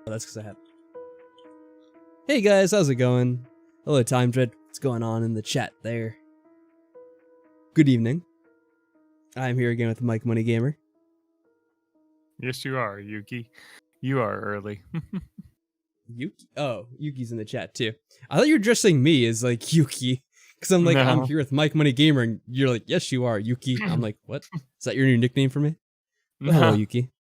that's because I have. Hey guys, how's it going? Hello, Time Dread. What's going on in the chat there? Good evening. I'm here again with MikeMoneyGMR. Yes, you are, Yuki. You are early. Yuki? Oh, Yuki's in the chat too. I thought you were addressing me as like Yuki. Because I'm like, No. I'm here with MikeMoneyGMR, and you're like, yes, you are, Yuki. I'm like, what? Is that your new nickname for me? Well, hello, Yuki.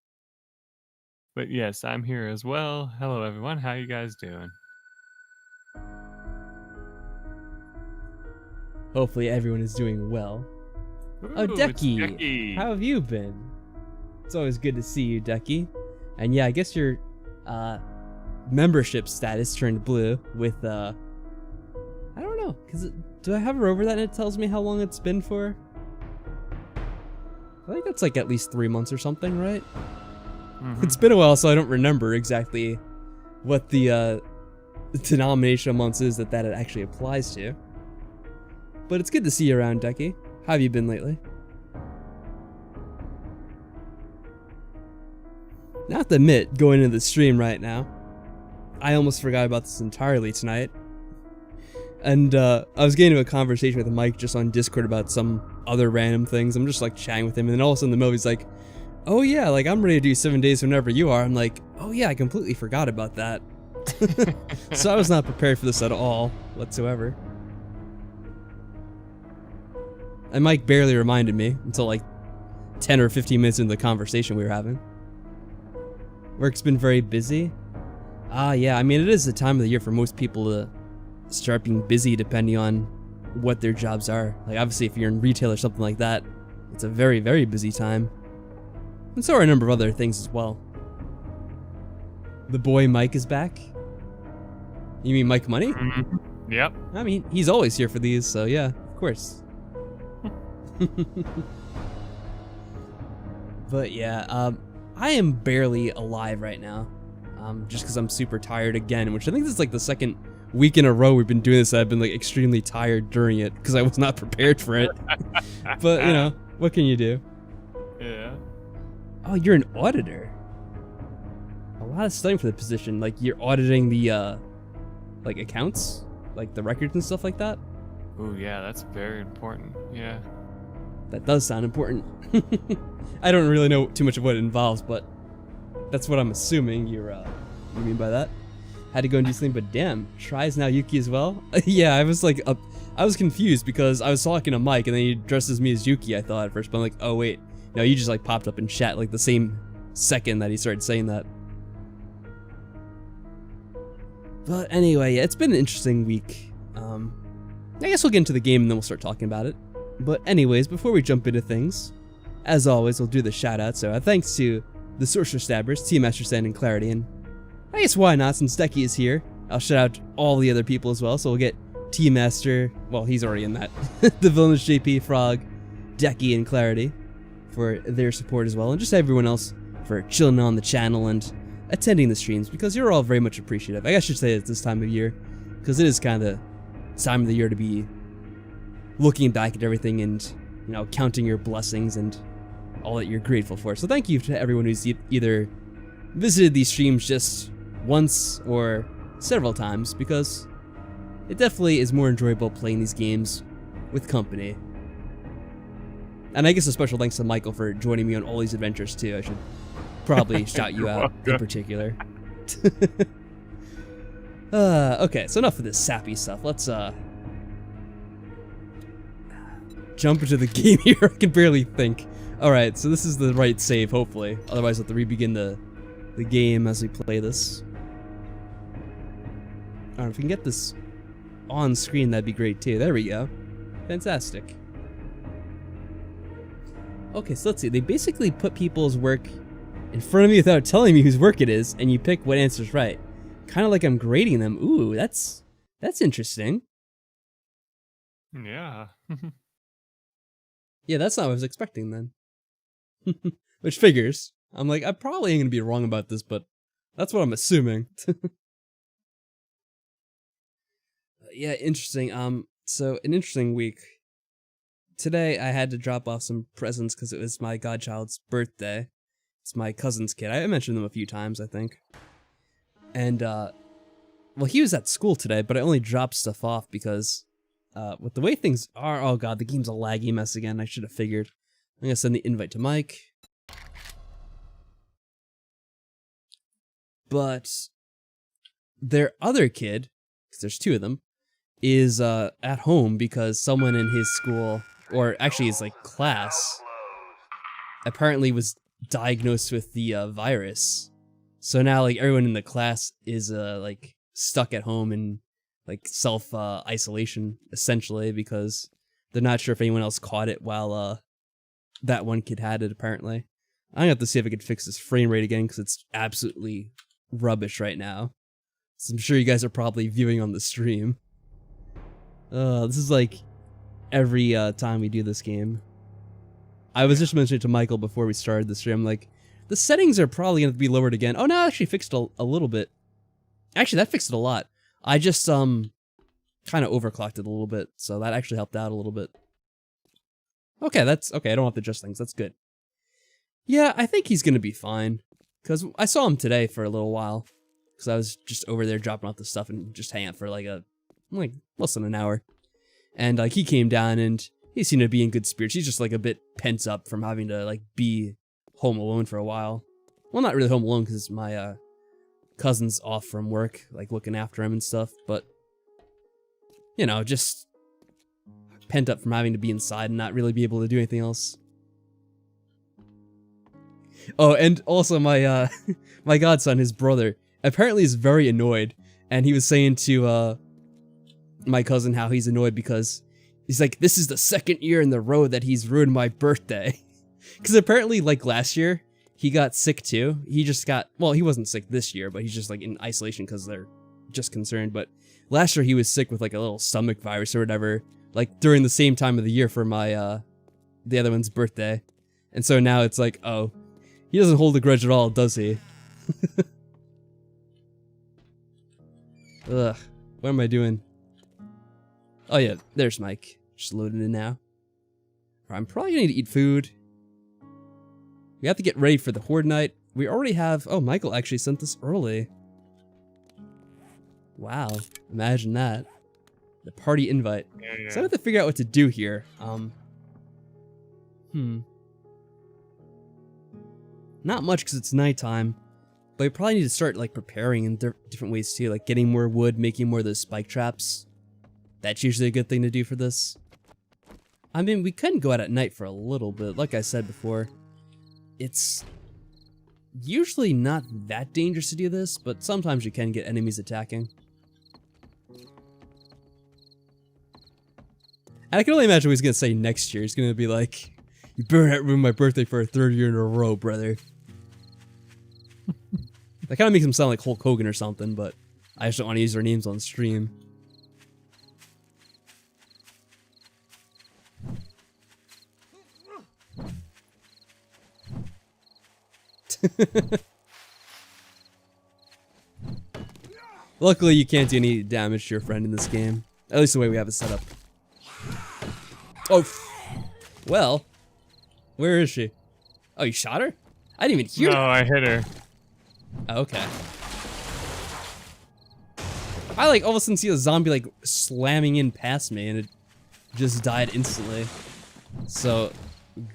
But yes, I'm here as well. Hello, everyone. How you guys doing? Hopefully everyone is doing well. Oh, Ooh, it's Decky, Decky. how have you been? It's always good to see you, Decky. And yeah, I guess your membership status turned blue with, I don't know, because do I hover over that and it tells me how long it's been for? I think that's like at least 3 months or something, right? Mm-hmm. It's been a while, so I don't remember exactly what the denomination of months is that it actually applies to. But it's good to see you around, Decky. How have you been lately? Now, I have to admit, going into the stream right now, I almost forgot about this entirely tonight. And I was getting into a conversation with Mike just on Discord about some other random things. I'm just like chatting with him, and then all of a sudden the movie's like, oh yeah, like I'm ready to do 7 days whenever you are. I'm like, oh yeah, I completely forgot about that. So I was not prepared for this at all, whatsoever. And Mike barely reminded me until like 10 or 15 minutes into the conversation we were having. Work's been very busy. Yeah, I mean, it is the time of the year for most people to start being busy depending on what their jobs are. Like, obviously, if you're in retail or something like that, it's a very, very busy time. And so are a number of other things as well. The boy Mike is back? You mean Mike Money? Mm-hmm. Yep. I mean, he's always here for these, so yeah, of course. But yeah, I am barely alive right now. Just because I'm super tired again, which I think this is like the second week in a row we've been doing this. I've been like extremely tired during it because I was not prepared for it. But you know, what can you do? Yeah. Oh, you're an auditor. A lot of studying for the position. Like you're auditing the like accounts, like the records and stuff like that. Ooh, yeah, that's very important. Yeah. That does sound important. I don't really know too much of what it involves, but that's what I'm assuming you mean by that. Had to go and do something, but damn, tries now Yuki as well? Yeah, I was like, I was confused because I was talking to Mike and then he dresses me as Yuki, I thought at first, but I'm like, oh wait, no, you just like popped up in chat like the same second that he started saying that. But anyway, yeah, it's been an interesting week. I guess we'll get into the game and then we'll start talking about it. But anyways, before we jump into things, as always, we'll do the shout out. So thanks to the Sorcerer Stabbers, Team Master Stand, and Clarity. And I guess why not, since Decky is here, I'll shout out all the other people as well. So we'll get Team Master, well, he's already in that, the Villainous JP, Frog, Decky, and Clarity for their support as well. And just everyone else for chilling on the channel and attending the streams, because you're all very much appreciative. I guess I should say it's this time of year, because it is kind of the time of the year to be looking back at everything and, you know, counting your blessings and all that you're grateful for. So thank you to everyone who's either visited these streams just once or several times, because it definitely is more enjoyable playing these games with company. And I guess a special thanks to Michael for joining me on all these adventures too. I should probably shout you out in particular. Okay, so enough of this sappy stuff. Let's jump into the game here. I can barely think. Alright, so this is the right save, hopefully. Otherwise, I'll have to re-begin the game as we play this. Alright, if we can get this on screen, that'd be great too. There we go. Fantastic. Okay, so let's see. They basically put people's work in front of me without telling me whose work it is, and you pick what answer's right. Kind of like I'm grading them. Ooh, that's interesting. Yeah. Yeah, that's not what I was expecting then. Which figures. I'm like, I probably ain't gonna be wrong about this, but that's what I'm assuming. Yeah, interesting. So an interesting week. Today I had to drop off some presents because it was my godchild's birthday. It's my cousin's kid. I mentioned them a few times, I think. And, well, he was at school today, but I only dropped stuff off because, with the way things are, oh god, the game's a laggy mess again. I should have figured. I'm gonna send the invite to Mike. But their other kid, because there's two of them, is at home because someone in his school, or actually his like class, apparently was diagnosed with the virus. So now like everyone in the class is like stuck at home in like self isolation essentially because they're not sure if anyone else caught it while that one kid had it apparently. I'm gonna have to see if I can fix this frame rate again because it's absolutely rubbish right now. So I'm sure you guys are probably viewing on the stream. This is like every time we do this game. I was just mentioning to Michael before we started the stream, like, the settings are probably going to be lowered again. Oh, no, I actually fixed a little bit. Actually, that fixed it a lot. I just, kind of overclocked it a little bit, so that actually helped out a little bit. Okay, that's, okay, I don't have to adjust things, that's good. Yeah, I think he's going to be fine, because I saw him today for a little while, because I was just over there dropping off the stuff and just hanging out for like less than an hour. And, like, he came down and he seemed to be in good spirits. He's just, like, a bit pent up from having to, like, be home alone for a while. Well, not really home alone, because my, cousin's off from work, like, looking after him and stuff, but, you know, just pent up from having to be inside and not really be able to do anything else. Oh, and also my, my godson, his brother, apparently is very annoyed, and he was saying to, my cousin how he's annoyed because he's like, this is the second year in the row that he's ruined my birthday. Because apparently, like, last year, he got sick too. He just got, well, he wasn't sick this year, but he's just, like, in isolation because they're just concerned. But last year, he was sick with, like, a little stomach virus or whatever, like, during the same time of the year for my, the other one's birthday. And so now it's like, oh, he doesn't hold a grudge at all, does he? Ugh, what am I doing? Oh yeah, there's Mike. Just loading in now. I'm probably gonna need to eat food. We have to get ready for the Horde night. We already have... Oh, Michael actually sent this early. Wow, imagine that. The party invite. Yeah. So I have to figure out what to do here. Not much because it's nighttime. But we probably need to start like preparing in different ways too. Like getting more wood, making more of those spike traps. That's usually a good thing to do for this. I mean, we can go out at night for a little bit. Like I said before, it's usually not that dangerous to do this, but sometimes you can get enemies attacking. And I can only imagine what he's going to say next year. He's going to be like, you better not ruin my birthday for a third year in a row, brother. That kind of makes him sound like Hulk Hogan or something, but I just don't want to use their names on stream. Luckily, you can't do any damage to your friend in this game. At least the way we have it set up. Oh, well, where is she? Oh, you shot her? I didn't even hear her. No, I hit her. Oh, okay. I like all of a sudden see a zombie like slamming in past me and it just died instantly. So,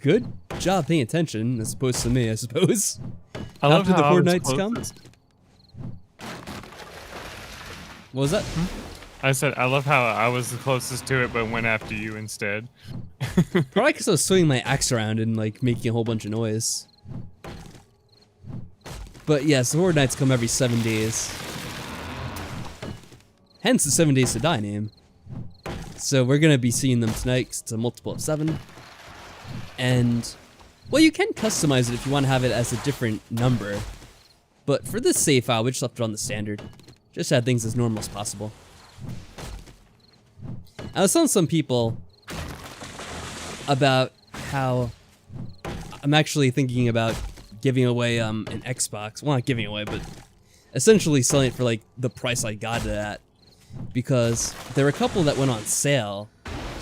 good job paying attention as opposed to me, I suppose. I love After how the Horde nights come. What was that? I said, I love how I was the closest to it, but went after you instead. Probably because I was swinging my axe around and like making a whole bunch of noise. But yes, the Horde nights come every 7 days. Hence the 7 Days to Die name. So we're gonna be seeing them tonight 'cause it's a multiple of 7. And, well, you can customize it if you want to have it as a different number. But for this save file, we just left it on the standard. Just had things as normal as possible. I was telling some people about how I'm actually thinking about giving away an Xbox. Well, not giving away, but essentially selling it for like the price I got it at. Because there were a couple that went on sale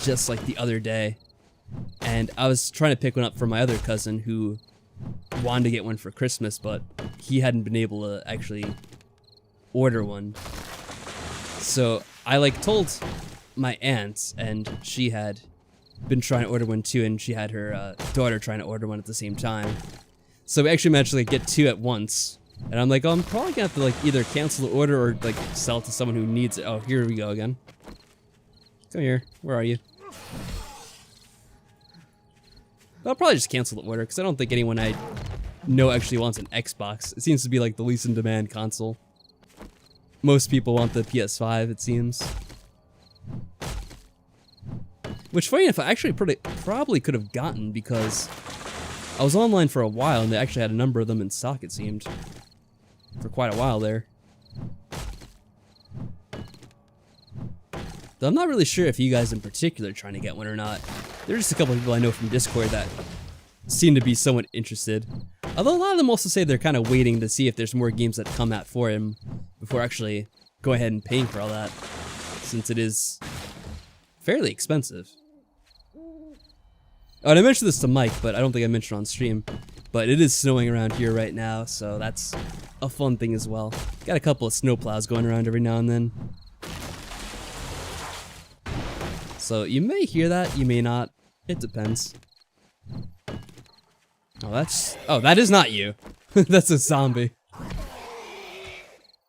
just like the other day. And I was trying to pick one up for my other cousin who wanted to get one for Christmas, but he hadn't been able to actually order one. So I like told my aunt, and she had been trying to order one too, and she had her daughter trying to order one at the same time. So we actually managed to like get two at once. And I'm like, oh, I'm probably gonna have to like either cancel the order or like sell it to someone who needs it. Oh, here we go again. Come here. Where are you? I'll probably just cancel the order because I don't think anyone I know actually wants an Xbox. It seems to be like the least in demand console. Most people want the PS5, it seems. Which, funny enough, I actually probably could have gotten because I was online for a while and they actually had a number of them in stock, it seemed. For quite a while there. Though I'm not really sure if you guys in particular are trying to get one or not. There's just a couple of people I know from Discord that seem to be somewhat interested. Although a lot of them also say they're kind of waiting to see if there's more games that come out for him before actually go ahead and paying for all that, since it is fairly expensive. Oh, and I mentioned this to Mike, but I don't think I mentioned it on stream. But it is snowing around here right now, so that's a fun thing as well. Got a couple of snowplows going around every now and then. So you may hear that, you may not. It depends. Oh, that is not you. That's a zombie.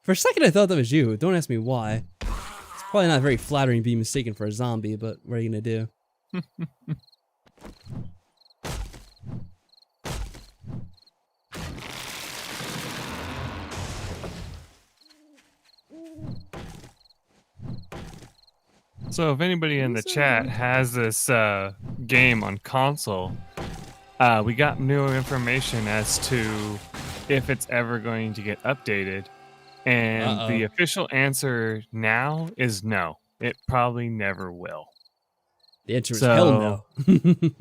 For a second I thought that was you. Don't ask me why. It's probably not very flattering to be mistaken for a zombie, but what are you gonna do? So if anybody in the chat has this game on console, we got new information as to if it's ever going to get updated. And the official answer now is no. It probably never will. The answer is hell no.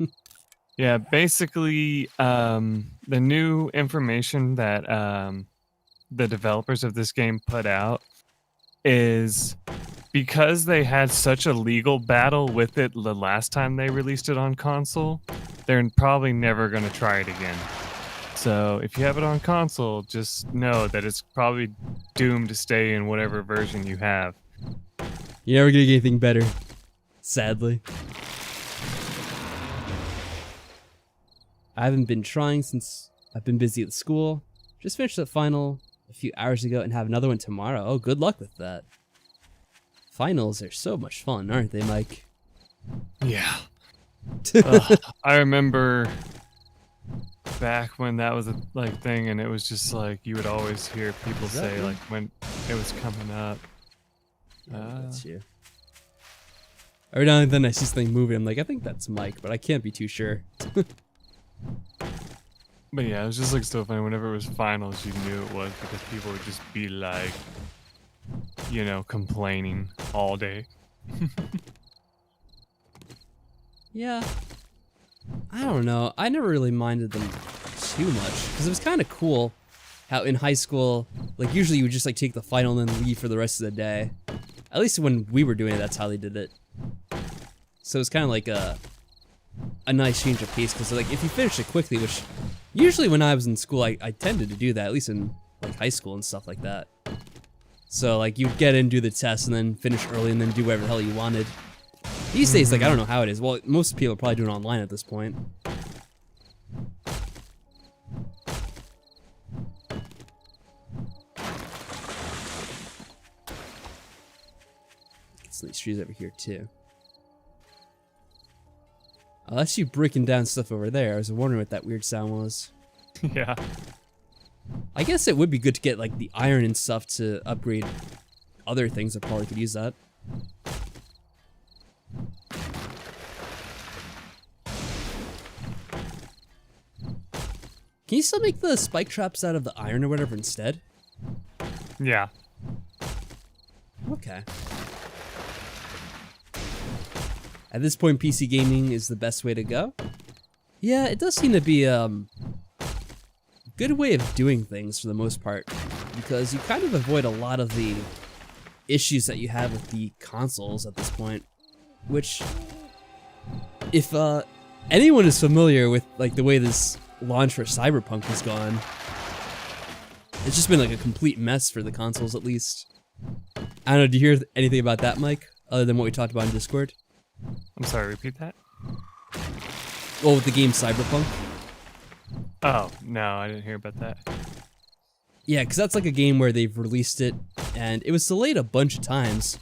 Yeah, basically, the new information that the developers of this game put out is because they had such a legal battle with it the last time they released it on console, they're probably never going to try it again. So if you have it on console, just know that it's probably doomed to stay in whatever version you have. You're never going to get anything better, sadly. I haven't been trying since I've been busy at school. Just finished the final a few hours ago and have another one tomorrow. Oh, good luck with that. Finals are so much fun, aren't they, Mike? Yeah. I remember back when that was a thing, and it was just like you would always hear people say like when it was coming up. That's you. Every now and then I see something moving. I'm like, I think that's Mike, but I can't be too sure. But yeah, it was just like so funny. Whenever it was finals, you knew it was because people would just be like, you know, complaining all day. Yeah. I don't know. I never really minded them too much because it was kind of cool how in high school, like usually you would just like take the final and then leave for the rest of the day. At least when we were doing it, that's how they did it. So it's kind of like a nice change of pace because like if you finish it quickly, which usually when I was in school, I tended to do that, at least in like high school and stuff like that. So like you'd get in, do the test, and then finish early, and then do whatever the hell you wanted. These days, like I don't know how it is. Well, most people are probably doing it online at this point. Get some of these trees over here too. Oh, that's you breaking down stuff over there. I was wondering what that weird sound was. Yeah. I guess it would be good to get like the iron and stuff to upgrade other things that probably could use that. Can you still make the spike traps out of the iron or whatever instead? Yeah. Okay. At this point, PC gaming is the best way to go. Yeah, it does seem to be a good way of doing things for the most part, because you kind of avoid a lot of the issues that you have with the consoles at this point, which, if anyone is familiar with like the way this launch for Cyberpunk has gone, It's just been like a complete mess for the consoles, at least. I don't know, do you hear anything about that, Mike? Other than what we talked about in Discord? I'm sorry, repeat that? Well, with the game Cyberpunk? Oh, no, I didn't hear about that. Yeah, because that's like a game where they've released it, and it was delayed a bunch of times.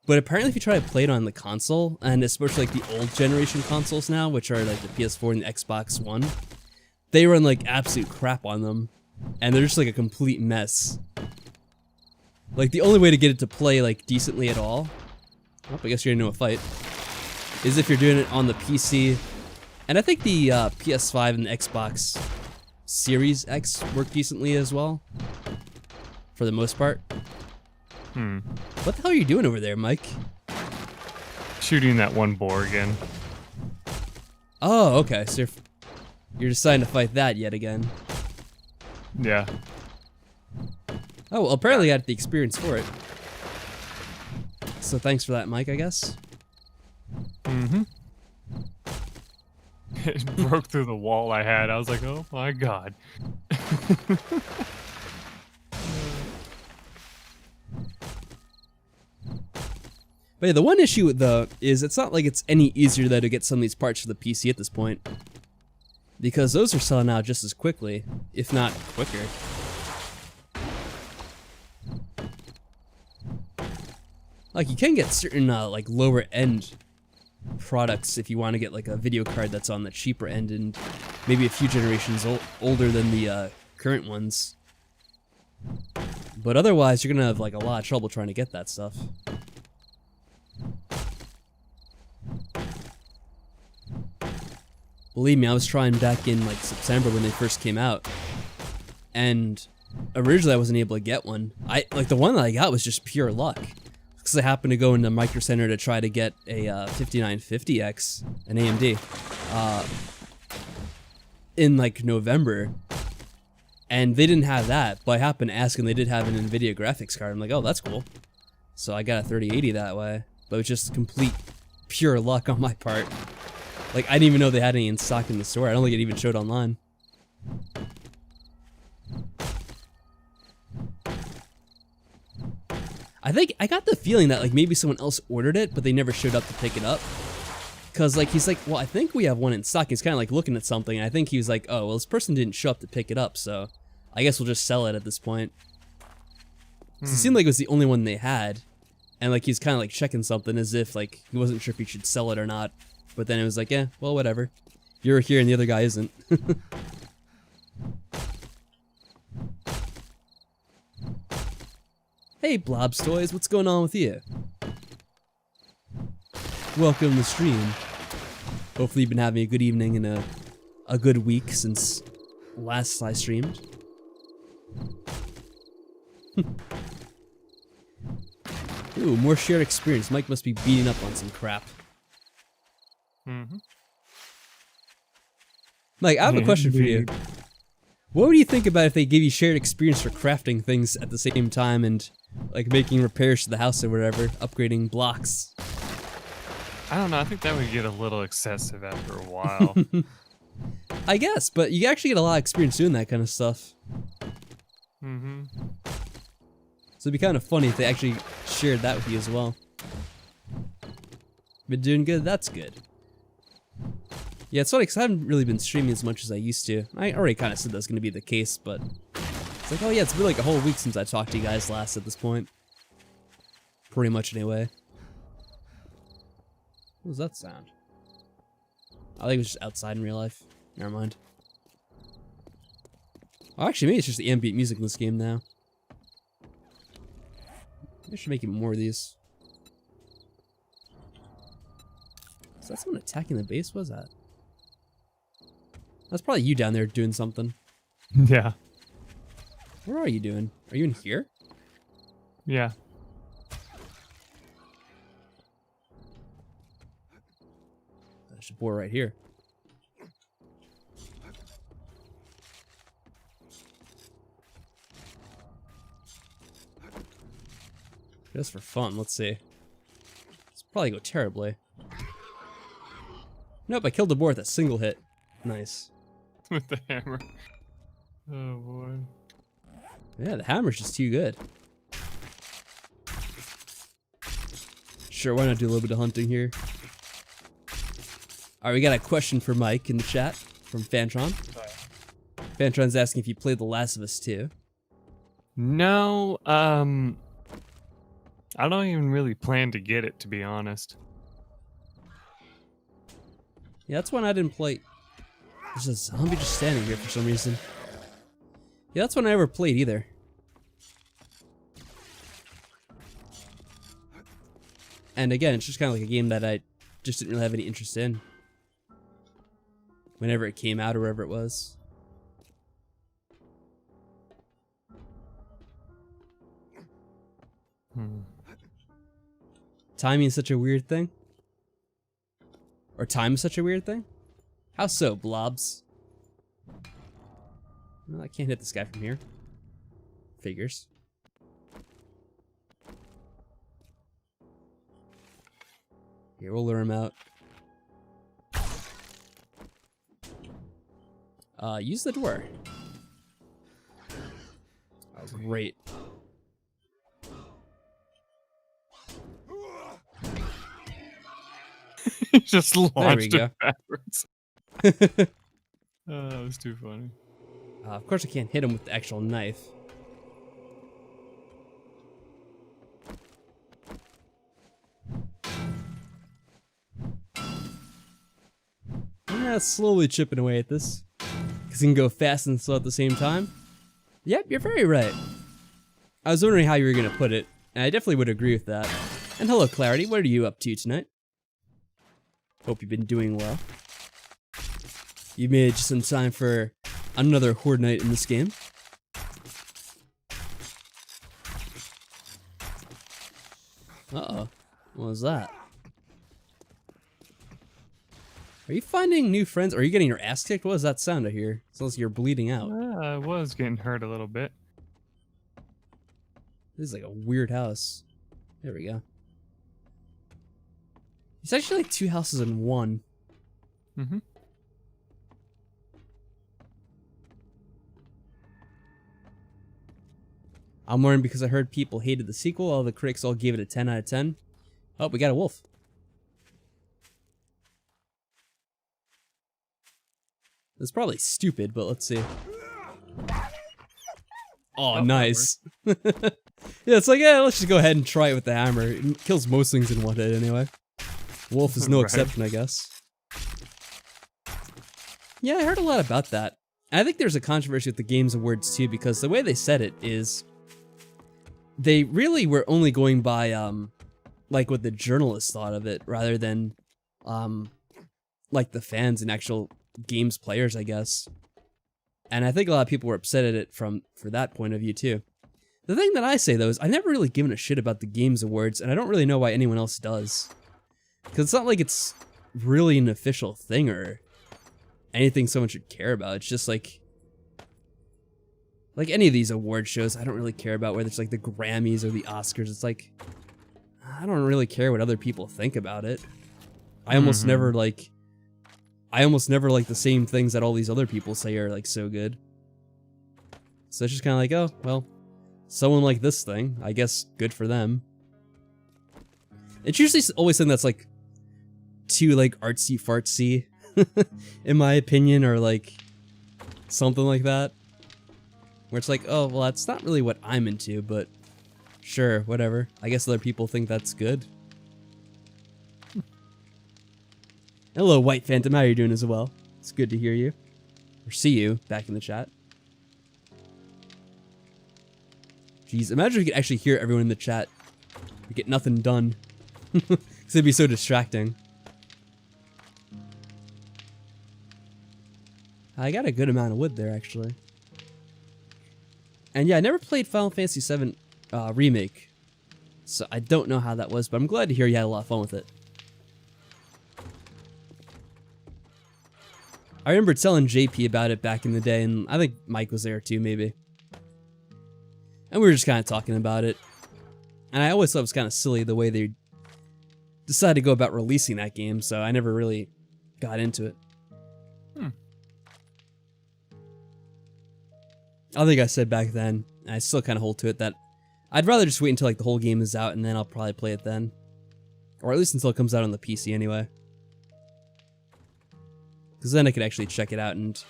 But apparently if you try to play it on the console, and especially like the old generation consoles now, which are like the PS4 and the Xbox One, they run like absolute crap on them. And they're just like a complete mess. Like the only way to get it to play like decently at all, oh, I guess you're into a fight, is if you're doing it on the PC. And I think the PS5 and the Xbox Series X work decently as well, for the most part. What the hell are you doing over there, Mike? Shooting that one boar again. Oh, okay, so you're deciding to fight that yet again. Yeah. Oh, well, apparently I got the experience for it. So thanks for that, Mike, I guess. Mm-hmm. It broke through the wall I had. I was like, oh my god. But yeah, the one issue though is it's not like it's any easier though to get some of these parts for the PC at this point, because those are selling out just as quickly, if not quicker. Like you can get certain like lower end products if you want to get like a video card that's on the cheaper end and maybe a few generations older than the current ones. But otherwise, you're gonna have like a lot of trouble trying to get that stuff. Believe me, I was trying back in like September when they first came out, and originally I wasn't able to get one. Like the one that I got was just pure luck, because I happened to go into Micro Center to try to get a 5950X, an AMD, in like November, and they didn't have that, but I happened to ask and they did have an NVIDIA graphics card. I'm like, oh, that's cool. So I got a 3080 that way, but it was just complete pure luck on my part. Like, I didn't even know they had any in stock in the store. I don't think it even showed online. I think, I got the feeling that, like, maybe someone else ordered it, but they never showed up to pick it up. Because, like, he's like, well, I think we have one in stock. He's kind of, like, looking at something, and I think he was like, oh, well, this person didn't show up to pick it up, so I guess we'll just sell it at this point. It seemed like it was the only one they had, and, like, he's kind of, like, checking something as if, like, he wasn't sure if he should sell it or not. But then it was like, yeah, well, whatever. You're here and the other guy isn't. Hey, Blobs Toys, what's going on with you? Welcome to the stream. Hopefully you've been having a good evening and a good week since last I streamed. Ooh, more shared experience. Mike must be beating up on some crap. Mm-hmm. Mike, I have a question for you. What would you think about if they gave you shared experience for crafting things at the same time and like making repairs to the house or whatever, upgrading blocks? I don't know, I think that would get a little excessive after a while. I guess, but you actually get a lot of experience doing that kind of stuff. Mm-hmm. So it'd be kind of funny if they actually shared that with you as well. Been doing good? That's good. Yeah, it's funny because I haven't really been streaming as much as I used to. I already kind of said that's going to be the case, but it's like, oh yeah, it's been like a whole week since I talked to you guys last at this point. Pretty much anyway. What was that sound? I think it was just outside in real life. Never mind. Oh, actually, maybe it's just the ambient music in this game now. I should make more of these. Is that someone attacking the base? What was that? That's probably you down there doing something. Yeah. Where are you doing? Are you in here? Yeah. There's a boar right here. Just for fun, let's see. It's probably go terribly. Nope, I killed the boar with a single hit. Nice. With the hammer. Oh boy. Yeah, the hammer's just too good. Sure, why not do a little bit of hunting here? Alright, we got a question for Mike in the chat from Fantron. Fantron's asking if you played The Last of Us 2. No, I don't even really plan to get it, to be honest. Yeah, that's one I didn't play. There's a zombie just standing here for some reason. Yeah, that's one I never played either. And again, it's just kind of like a game that I just didn't really have any interest in. Whenever it came out or wherever it was. Timing is such a weird thing? Or time is such a weird thing? How so, blobs? Well, I can't hit this guy from here. Figures. Here, we'll lure him out. Use the door. Oh, great. He just launched go. it backwards. Oh, that was too funny. Of course I can't hit him with the actual knife. Yeah, slowly chipping away at this. Because he can go fast and slow at the same time. Yep, you're very right. I was wondering how you were going to put it, and I definitely would agree with that. And hello, Clarity, what are you up to tonight? Hope you've been doing well. You made it just in time for another Horde night in this game. Uh-oh. What was that? Are you finding new friends? Or are you getting your ass kicked? What does that sound I hear? It sounds like you're bleeding out. I was getting hurt a little bit. This is like a weird house. There we go. It's actually like two houses in one. Mm-hmm. I'm worried because I heard people hated the sequel. All the critics all gave it a 10 out of 10. Oh, we got a wolf. It's probably stupid, but let's see. Oh, nice. Yeah, it's like, yeah, let's just go ahead and try it with the hammer. It kills most things in one hit anyway. Wolf is no exception, I guess. Yeah, I heard a lot about that. I think there's a controversy with the Games Awards too, because the way they said it is they really were only going by like what the journalists thought of it rather than like the fans and actual games players, I guess. And I think a lot of people were upset at it for that point of view too. The thing that I say though is I've never really given a shit about the Games Awards, and I don't really know why anyone else does. Because it's not like it's really an official thing or anything someone should care about. It's just like any of these award shows, I don't really care about whether it's like the Grammys or the Oscars. It's like, I don't really care what other people think about it. I almost never like the same things that all these other people say are like so good. So it's just kind of like, oh, well, someone like this thing, I guess good for them. It's usually always something that's like too like artsy fartsy, in my opinion, or like something like that. Where it's like, oh, well, that's not really what I'm into, but sure, whatever. I guess other people think that's good. Hello, White Phantom. How are you doing as well? It's good to hear you. Or see you back in the chat. Jeez, imagine if we could actually hear everyone in the chat. We get nothing done. Because it'd be so distracting. I got a good amount of wood there, actually. And yeah, I never played Final Fantasy VII Remake. So I don't know how that was, but I'm glad to hear you had a lot of fun with it. I remember telling JP about it back in the day, and I think Mike was there too, maybe. And we were just kind of talking about it. And I always thought it was kind of silly the way they decided to go about releasing that game, so I never really got into it. I think I said back then, And I still kind of hold to it that I'd rather just wait until like the whole game is out and then I'll probably play it then. Or at least until it comes out on the PC anyway. Because then I could actually check it out and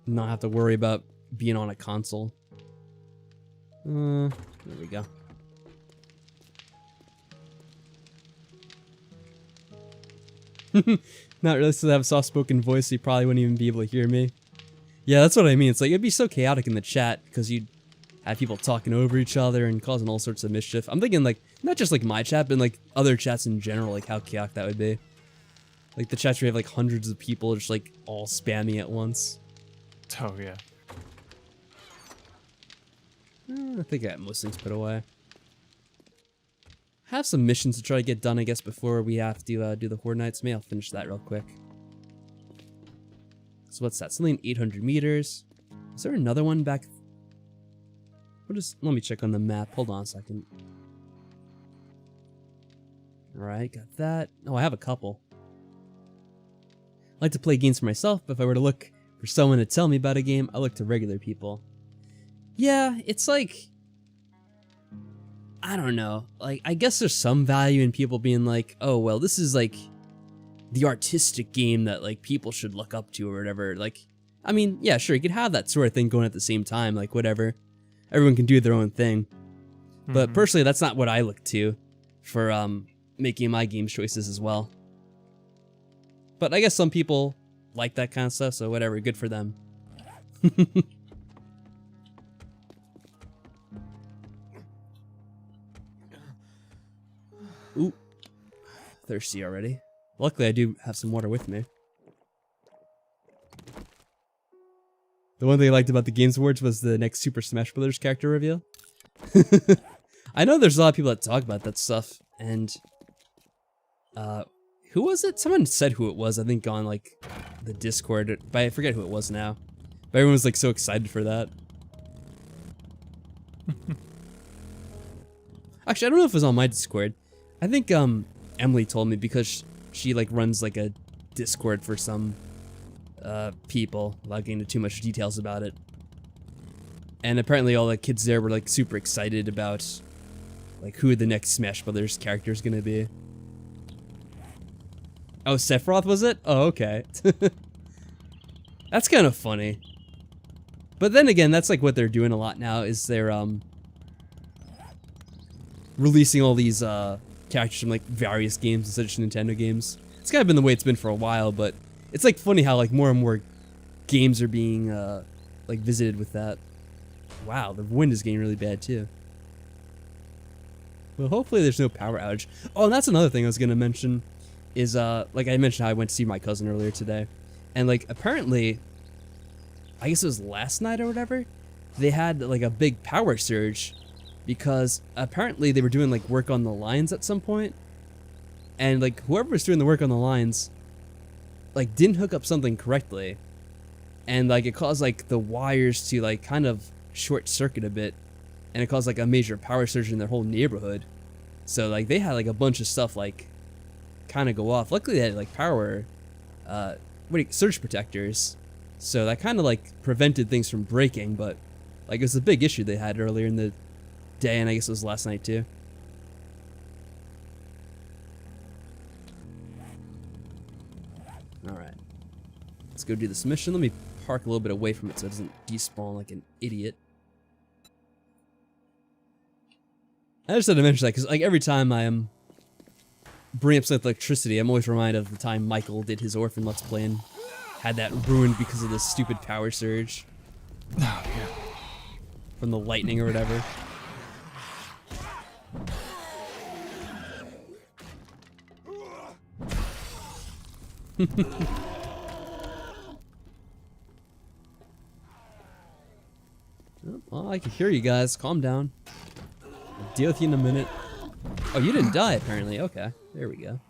not have to worry about being on a console. There we go. Not really, so I have a soft-spoken voice, so you probably wouldn't even be able to hear me. Yeah, that's what I mean. It's like, it'd be so chaotic in the chat, because you'd have people talking over each other and causing all sorts of mischief. I'm thinking, like, not just, like, my chat, but, like, other chats in general, like, how chaotic that would be. Like, the chats where you have, like, hundreds of people just, like, all spamming at once. Oh, yeah. I think I got most things put away. Have some missions to try to get done, I guess, before we have to do the Horde Nights. Maybe I'll finish that real quick. So what's that? Something 800 meters. Is there another one back? Let me check on the map. Hold on a second. Alright, got that. Oh, I have a couple. I like to play games for myself, but if I were to look for someone to tell me about a game, I look to regular people. Yeah, it's like, I don't know. Like, I guess there's some value in people being like, oh, well, this is like the artistic game that like people should look up to or whatever. Like, I mean, yeah, sure, you could have that sort of thing going at the same time, like whatever. Everyone can do their own thing. But personally, that's not what I look to for making my game choices as well. But I guess some people like that kind of stuff, so whatever, good for them. Ooh, thirsty already. Luckily, I do have some water with me. The one thing I liked about the Games Awards was the next Super Smash Bros. Character reveal. I know there's a lot of people that talk about that stuff, and who was it? Someone said who it was, I think on like the Discord, but I forget who it was now. But everyone was like so excited for that. Actually, I don't know if it was on my Discord. I think Emily told me because she like runs like a Discord for some people, without getting into too much details about it. And apparently all the kids there were like super excited about like who the next Smash Brothers character is gonna be. Oh, Sephiroth was it? Oh, okay. That's kind of funny. But then again, that's like what they're doing a lot now, is they're releasing all these characters from like various games instead of just Nintendo games. It's kind of been the way it's been for a while, but it's like funny how like more and more games are being like visited with that. Wow, the wind is getting really bad too. Well, hopefully there's no power outage. Oh, and that's another thing I was gonna mention is like I mentioned how I went to see my cousin earlier today, and like apparently, I guess it was last night or whatever, they had like a big power surge because apparently they were doing like work on the lines at some point, and like whoever was doing the work on the lines like didn't hook up something correctly, and like it caused like the wires to like kind of short circuit a bit, and it caused like a major power surge in their whole neighborhood. So like they had like a bunch of stuff like kind of go off. Luckily they had like power surge protectors, so that kind of like prevented things from breaking, but like it was a big issue they had earlier in the day, and I guess it was last night too. Alright, let's go do this mission. Let me park a little bit away from it so it doesn't despawn like an idiot. I just had to mention that because like every time I am bring up something like electricity, I'm always reminded of the time Michael did his Orphan Let's Play and had that ruined because of this stupid power surge. Oh, yeah. From the lightning or whatever. Well, I can hear you guys. Calm down. I'll deal with you in a minute. Oh, you didn't die, apparently. Okay, there we go.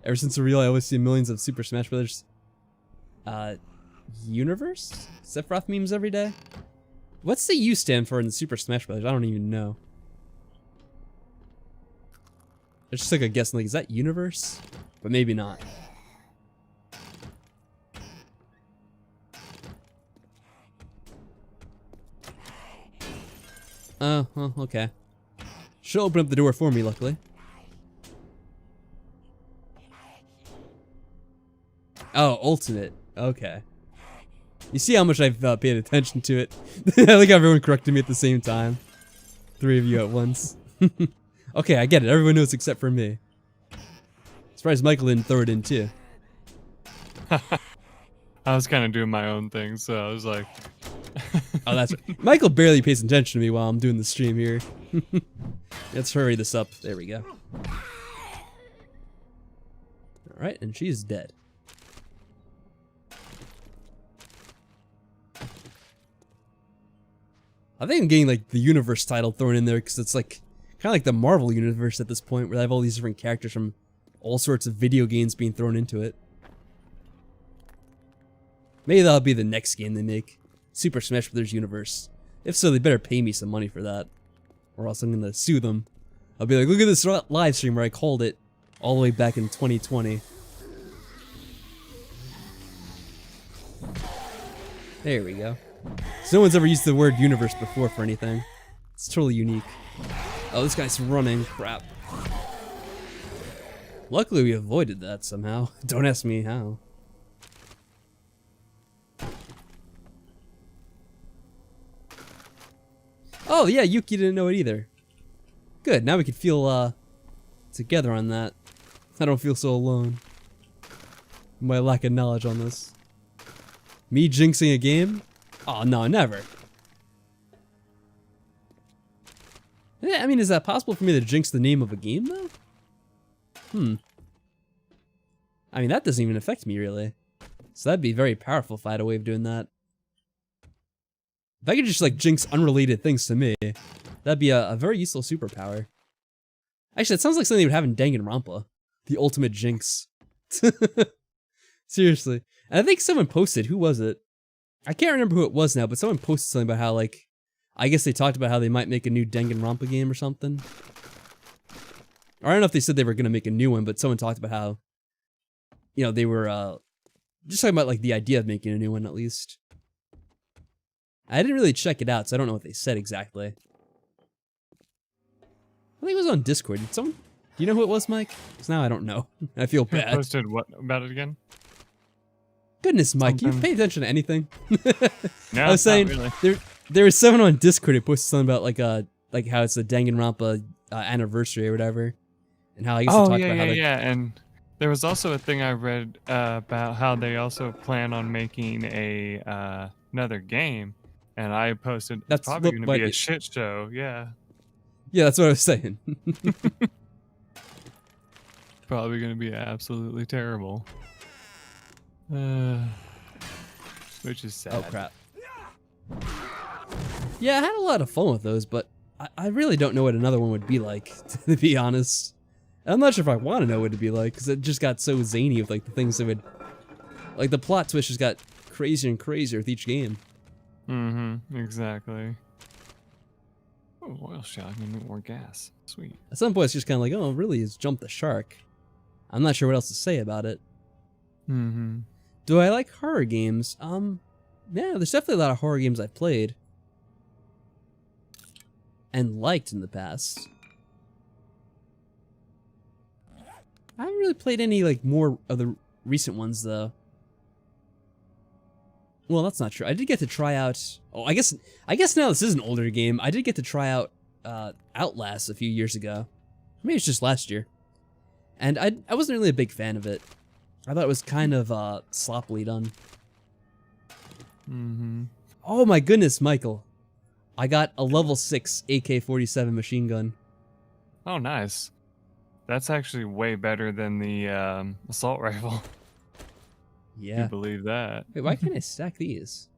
Ever since the real, I always see millions of Super Smash Brothers universe Sephiroth memes every day. What's the U stand for in the Super Smash Brothers? I don't even know. I just took a guess, like, is that universe? But maybe not. Oh, well, okay. She'll open up the door for me, luckily. Oh, ultimate. Okay. You see how much I've paid attention to it? I like how everyone corrected me at the same time. 3 of you at once. Okay, I get it. Everyone knows except for me. Surprised Michael didn't throw it in too. I was kind of doing my own thing, so I was like... Oh, that's right. Michael barely pays attention to me while I'm doing the stream here. Let's hurry this up. There we go. Alright, and she's dead. I think I'm getting like the universe title thrown in there because it's like kind of like the Marvel universe at this point, where they have all these different characters from all sorts of video games being thrown into it. Maybe that'll be the next game they make, Super Smash Bros. Universe. If so, they better pay me some money for that, or else I'm gonna sue them. I'll be like, look at this live stream where I called it all the way back in 2020. There we go. So no one's ever used the word universe before for anything. It's totally unique. Oh, this guy's running. Crap. Luckily we avoided that somehow. Don't ask me how. Oh yeah, Yuki didn't know it either. Good, now we can feel together on that. I don't feel so alone. My lack of knowledge on this. Me jinxing a game? Oh no, never. Yeah, I mean, is that possible for me to jinx the name of a game though? I mean, that doesn't even affect me really. So that'd be very powerful if I had a way of doing that. If I could just like jinx unrelated things to me, that'd be a very useful superpower. Actually, it sounds like something you would have in Danganronpa. The ultimate jinx. Seriously. And I think someone posted, who was it? I can't remember who it was now, but someone posted something about how, like, I guess they talked about how they might make a new Danganronpa game or something. Or I don't know if they said they were going to make a new one, but someone talked about how, you know, they were just talking about, like, the idea of making a new one, at least. I didn't really check it out, so I don't know what they said exactly. I think it was on Discord. Did someone... Do you know who it was, Mike? Because now I don't know. I feel bad. Who posted what about it again? Goodness, Mike, you pay attention to anything? No, I was saying, not really. there was someone on Discord who posted something about like how it's a Danganronpa anniversary or whatever, and how I guess they talked about how and there was also a thing I read about how they also plan on making a another game, and I posted That's it's probably what- going to be like- a shit show. Yeah, Yeah, that's what I was saying. probably going to be absolutely terrible. Which is sad. Oh crap. Yeah, I had a lot of fun with those, but I really don't know what another one would be like, to be honest. I'm not sure if I want to know what it'd be like, because it just got so zany with like the things that would... Like the plot twist just got crazier and crazier with each game. Mm-hmm, exactly. Oh, oil shot, I need more gas. Sweet. At some point it's just kind of like, oh, really, it's jumped the shark. I'm not sure what else to say about it. Mm-hmm. Do I like horror games? Yeah, there's definitely a lot of horror games I've played. And liked in the past. I haven't really played any, like, more of the recent ones, though. Well, that's not true. I did get to try out... Oh, I guess now this is an older game. I did get to try out Outlast a few years ago. Maybe it's just last year. And I wasn't really a big fan of it. I thought it was kind of sloppily done. Mm-hmm. Oh my goodness, Michael. I got a level 6 AK-47 machine gun. Oh, nice. That's actually way better than the assault rifle. Yeah. You believe that? Wait, why can't I stack these?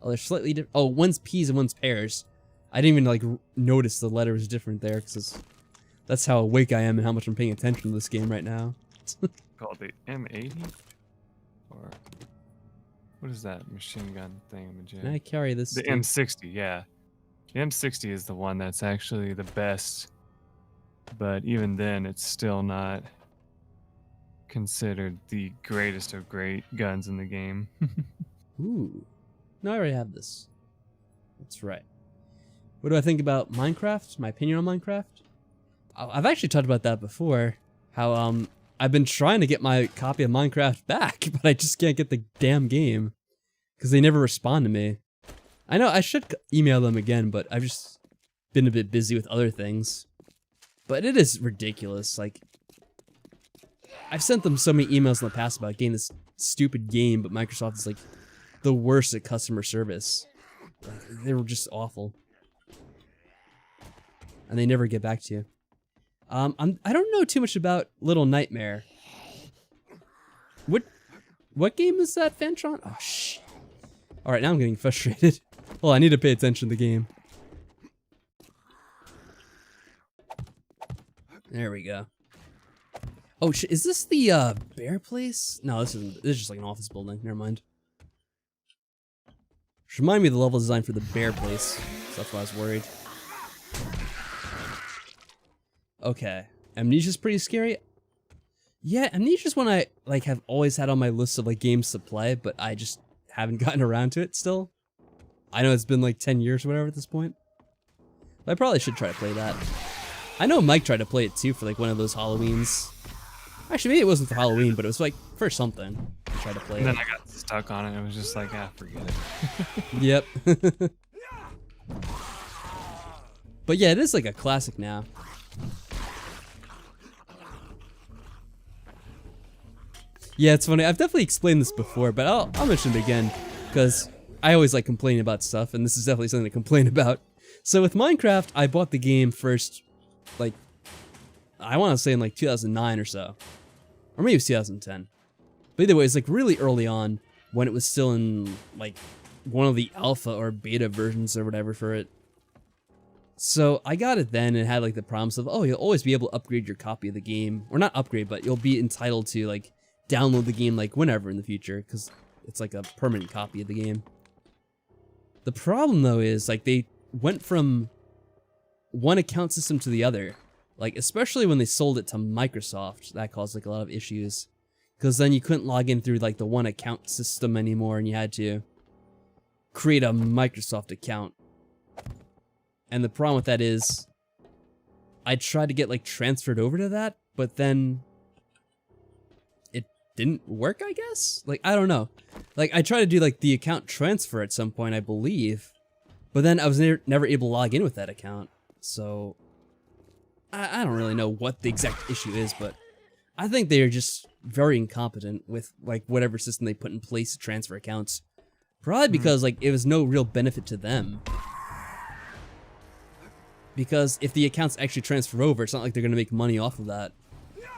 Oh, they're slightly different. Oh, one's P's and one's pairs. I didn't even like notice the letter was different there because that's how awake I am and how much I'm paying attention to this game right now. Called the M80? Or what is that machine gun thing? Can I carry this? The thing? M60, yeah. The M60 is the one that's actually the best, but even then, it's still not considered the greatest of great guns in the game. Ooh. No, I already have this. That's right. What do I think about Minecraft? My opinion on Minecraft? I've actually talked about that before. How I've been trying to get my copy of Minecraft back, but I just can't get the damn game because they never respond to me. I know I should email them again, but I've just been a bit busy with other things. But it is ridiculous. Like, I've sent them so many emails in the past about getting this stupid game, but Microsoft is like the worst at customer service. Like, they were just awful. And they never get back to you. I don't know too much about Little Nightmare. What game is that, Fantron? Oh, shit. Alright, now I'm getting frustrated. Well, I need to pay attention to the game. There we go. Oh, shit, is this the, bear place? No, this isn't. This is just like an office building. Never mind. Just remind me of the level design for the bear place. So that's why I was worried. Okay. Amnesia's pretty scary. Yeah, Amnesia's one I, like, have always had on my list of, like, games to play, but I just haven't gotten around to it still. I know it's been, like, 10 years or whatever at this point. But I probably should try to play that. I know Mike tried to play it, too, for, like, one of those Halloweens. Actually, maybe it wasn't for Halloween, but it was, like, for something. I tried to play And it. then I got stuck on it, and it was just like, ah, forget it. Yep. But yeah, it is, like, a classic now. Yeah, it's funny. I've definitely explained this before, but I'll mention it again, because I always like complaining about stuff, and this is definitely something to complain about. So with Minecraft, I bought the game first, like, I want to say in like 2009 or so. Or maybe it was 2010. But either way, it's like really early on, when it was still in, like, one of the alpha or beta versions or whatever for it. So I got it then, and it had like the promise of, oh, you'll always be able to upgrade your copy of the game. Or not upgrade, but you'll be entitled to, like, download the game like whenever in the future, because it's like a permanent copy of the game. The problem though is like they went from one account system to the other, like especially when they sold it to Microsoft. That caused like a lot of issues, because then you couldn't log in through like the one account system anymore, and you had to create a Microsoft account. And the problem with that is I tried to get like transferred over to that, but then didn't work, I guess? Like, I don't know. Like, I tried to do, like, the account transfer at some point, I believe. But then I was never able to log in with that account. So, I don't really know what the exact issue is, but I think they are just very incompetent with, like, whatever system they put in place to transfer accounts. Probably because, like, it was no real benefit to them. Because if the accounts actually transfer over, it's not like they're going to make money off of that.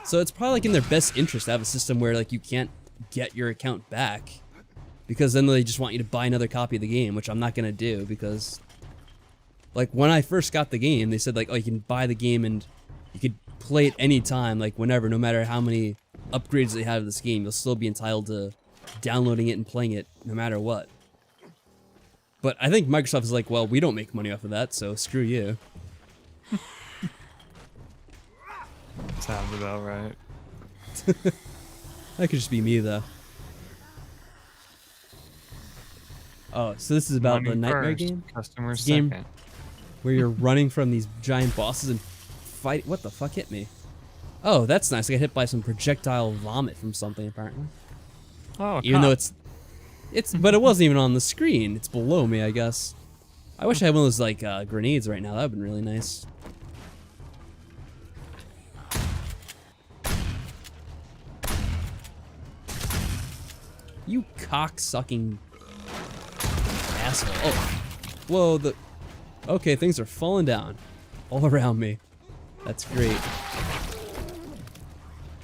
So it's probably like in their best interest to have a system where like you can't get your account back, because then they just want you to buy another copy of the game, which I'm not gonna do, because like when I first got the game, they said like, oh, you can buy the game and you could play it anytime, like whenever, no matter how many upgrades they have of this game, you'll still be entitled to downloading it and playing it no matter what. But I think Microsoft is like, well, we don't make money off of that, so screw you. Sounds about right. That could just be me, though. Oh, so this is about the Nightmare game? Customer game second. where you're running from these giant bosses and fight. What the fuck hit me? Oh, that's nice. I got hit by some projectile vomit from something, apparently. Oh, even though it's but it wasn't even on the screen. It's below me, I guess. I wish I had one of those, like, grenades right now. That would've been really nice. You cock-sucking asshole. Oh. Whoa, okay, things are falling down all around me. That's great.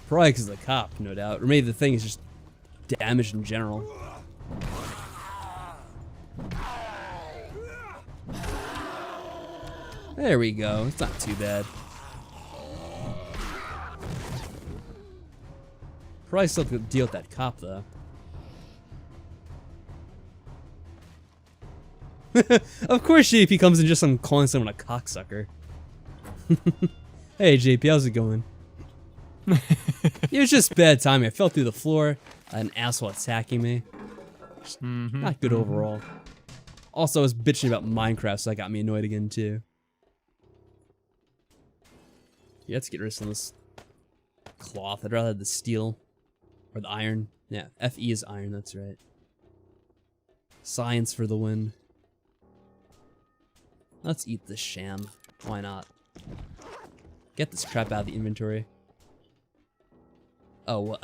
Probably because of the cop, no doubt. Or maybe the thing is just damaged in general. There we go. It's not too bad. Probably still have to deal with that cop, though. Of course JP comes in just calling someone a cocksucker. Hey JP, how's it going? It was just bad timing. I fell through the floor, an asshole attacking me. Not good overall. Also, I was bitching about Minecraft, so that got me annoyed again, too. Yeah, let's get rid of some of this cloth. I'd rather have the steel. Or the iron. Yeah, FE is iron, that's right. Science for the win. Let's eat this sham. Why not? Get this crap out of the inventory. Oh, well,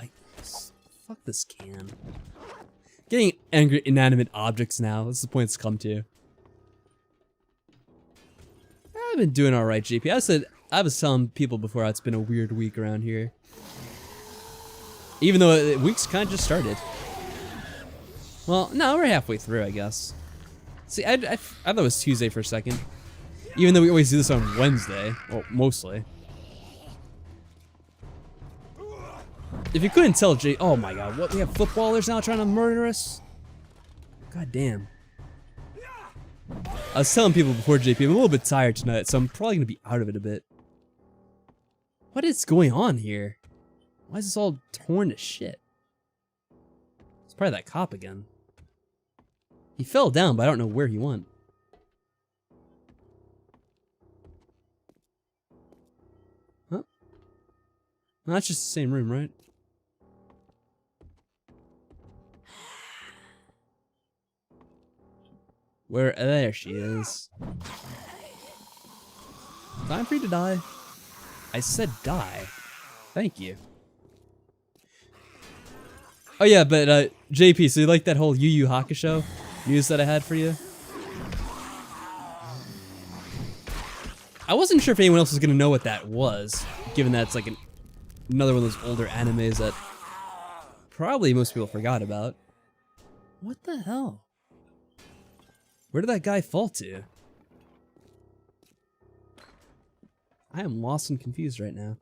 fuck this can. Getting angry at inanimate objects now. What's the point it's come to? I've been doing alright, JP. I was telling people before it's been a weird week around here. Even though the week's kind of just started. Well, no, we're halfway through, I guess. See, I thought it was Tuesday for a second. Even though we always do this on Wednesday. Well, mostly. If you couldn't tell, oh my god, what? We have footballers now trying to murder us? God damn. I was telling people before, JP, I'm a little bit tired tonight, so I'm probably gonna be out of it a bit. What is going on here? Why is this all torn to shit? It's probably that cop again. He fell down, but I don't know where he went. Huh? No, that's just the same room, right? Where? There she is. Time for you to die. I said die. Thank you. Oh yeah, but JP, so you like that whole Yu Yu Hakusho news that I had for you? I wasn't sure if anyone else was gonna know what that was, given that it's like another one of those older animes that probably most people forgot about. What the hell? Where did that guy fall to? I am lost and confused right now.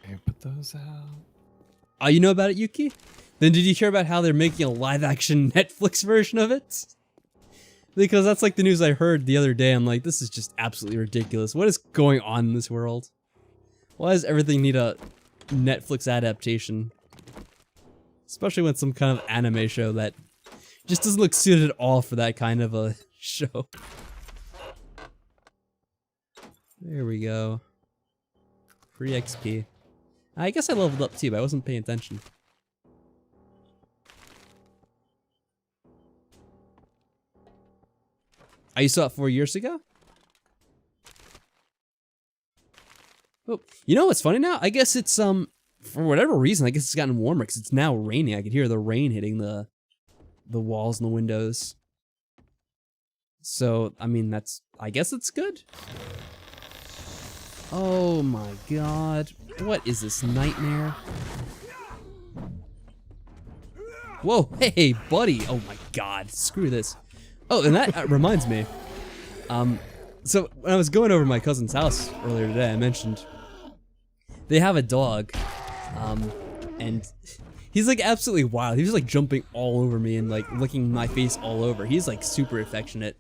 Okay, put those out. Oh, you know about it, Yuki? Then did you hear about how they're making a live-action Netflix version of it? Because that's like the news I heard the other day. I'm like, this is just absolutely ridiculous. What is going on in this world? Why does everything need a Netflix adaptation? Especially when it's some kind of anime show that just doesn't look suited at all for that kind of a show. There we go. Free XP. I guess I leveled up too, but I wasn't paying attention. I saw it 4 years ago? Oh, you know what's funny now? I guess it's, for whatever reason, I guess it's gotten warmer because it's now raining. I could hear the rain hitting the walls and the windows. So, I mean, I guess it's good. Oh my god. What is this nightmare? Whoa, hey, buddy. Oh my god, screw this. Oh, and that reminds me. So when I was going over to my cousin's house earlier today, I mentioned they have a dog, and he's like absolutely wild. He's just like jumping all over me and like licking my face all over. He's like super affectionate,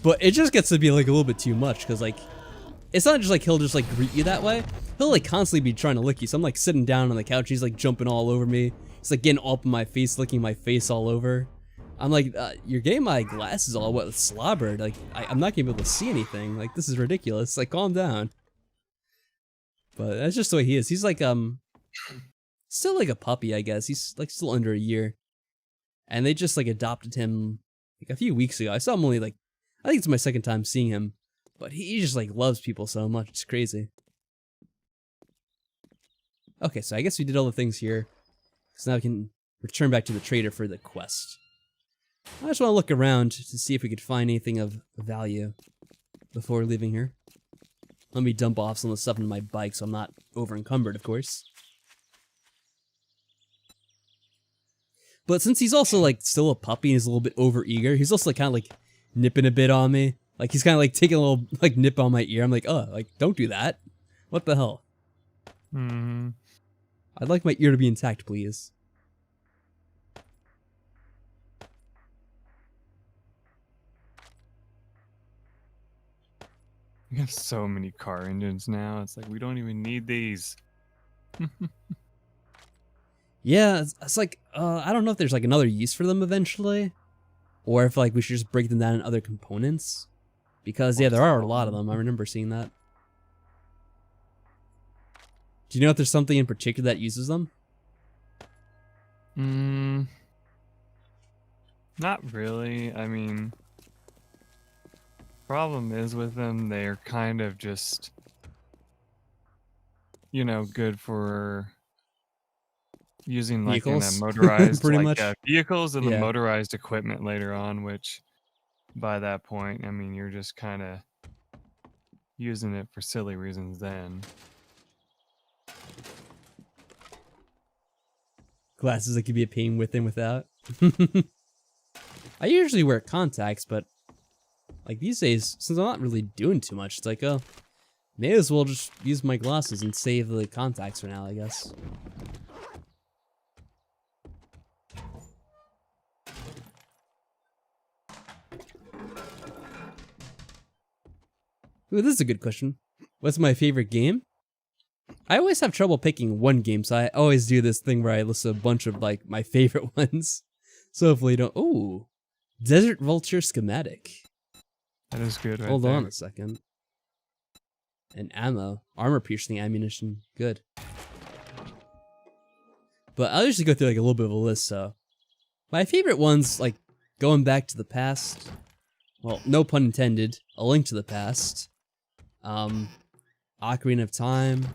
but it just gets to be like a little bit too much because like it's not just like he'll just like greet you that way. He'll like constantly be trying to lick you. So I'm like sitting down on the couch. He's like jumping all over me. He's like getting all up in my face, licking my face all over. I'm like, you're getting my glasses all wet with slobbered. Like, I'm not gonna be able to see anything. Like, this is ridiculous. Like, calm down. But that's just the way he is. He's like, still like a puppy, I guess. He's like still under a year. And they just like adopted him like a few weeks ago. I saw him only like, I think it's my second time seeing him. But he just like loves people so much. It's crazy. Okay, so I guess we did all the things here. So now we can return back to the trader for the quest. I just want to look around to see if we could find anything of value before leaving here. Let me dump off some of the stuff into my bike so I'm not over encumbered, of course. But since he's also like still a puppy and he's a little bit over eager, he's also like kind of like nipping a bit on me. Like he's kind of like taking a little like nip on my ear. I'm like, oh, like don't do that. What the hell? I'd like my ear to be intact, please. We have so many car engines now. It's like we don't even need these. Yeah, it's like, I don't know if there's like another use for them eventually, or if like we should just break them down in other components. Because yeah, there are a lot of them. I remember seeing that. Do you know if there's something in particular that uses them? Not really. I mean, problem is with them, they're kind of just, good for using like in a Vehicles, motorized pretty much. vehicles and the Yeah. motorized equipment later on, which by that point, I mean, you're just kind of using it for silly reasons then. Glasses that could be a pain with and without. I usually wear contacts, but like these days, since I'm not really doing too much, it's like, oh, may as well just use my glasses and save the contacts for now, I guess. Ooh, this is a good question. What's my favorite game? I always have trouble picking one game, so I always do this thing where I list a bunch of like my favorite ones. So hopefully you don't. Ooh, Desert Vulture schematic. That is good. Hold on a second. And ammo, armor piercing ammunition, good. But I'll usually go through like a little bit of a list. So my favorite ones, like going back to the past. Well, no pun intended. A Link to the Past. Ocarina of Time.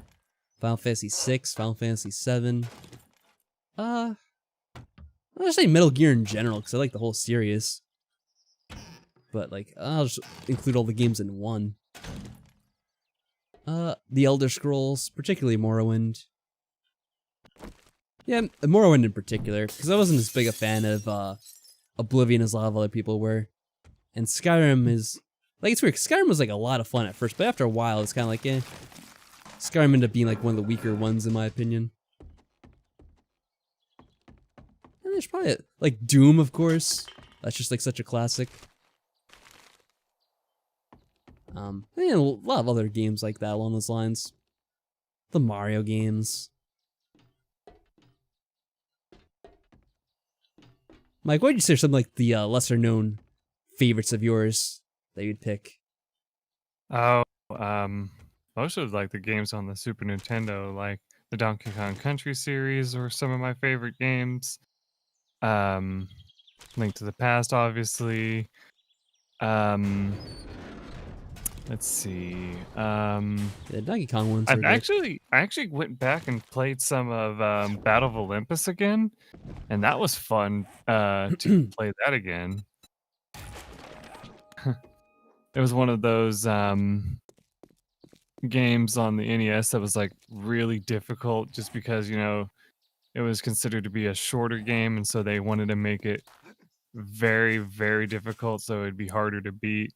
Final Fantasy VI, Final Fantasy VII. I'll just say Metal Gear in general, because I like the whole series. But, like, I'll just include all the games in one. The Elder Scrolls, particularly Morrowind. Yeah, Morrowind in particular, because I wasn't as big a fan of, Oblivion as a lot of other people were. And Skyrim is... Like, it's weird, Skyrim was, like, a lot of fun at first, but after a while, it's kind of like, eh. Skyrim ended up being like one of the weaker ones in my opinion. And there's probably like Doom, of course. That's just like such a classic. And a lot of other games like that along those lines. The Mario games. Mike, what would you say are some like the lesser known favorites of yours that you'd pick? Oh, most of like the games on the Super Nintendo, like the Donkey Kong Country series, were some of my favorite games. Link to the Past, obviously. Let's see. The Donkey Kong ones are I good. actually went back and played some of Battle of Olympus again, and that was fun to play that again. It was one of those games on the NES that was like really difficult just because, it was considered to be a shorter game, and so they wanted to make it very, very difficult so it'd be harder to beat.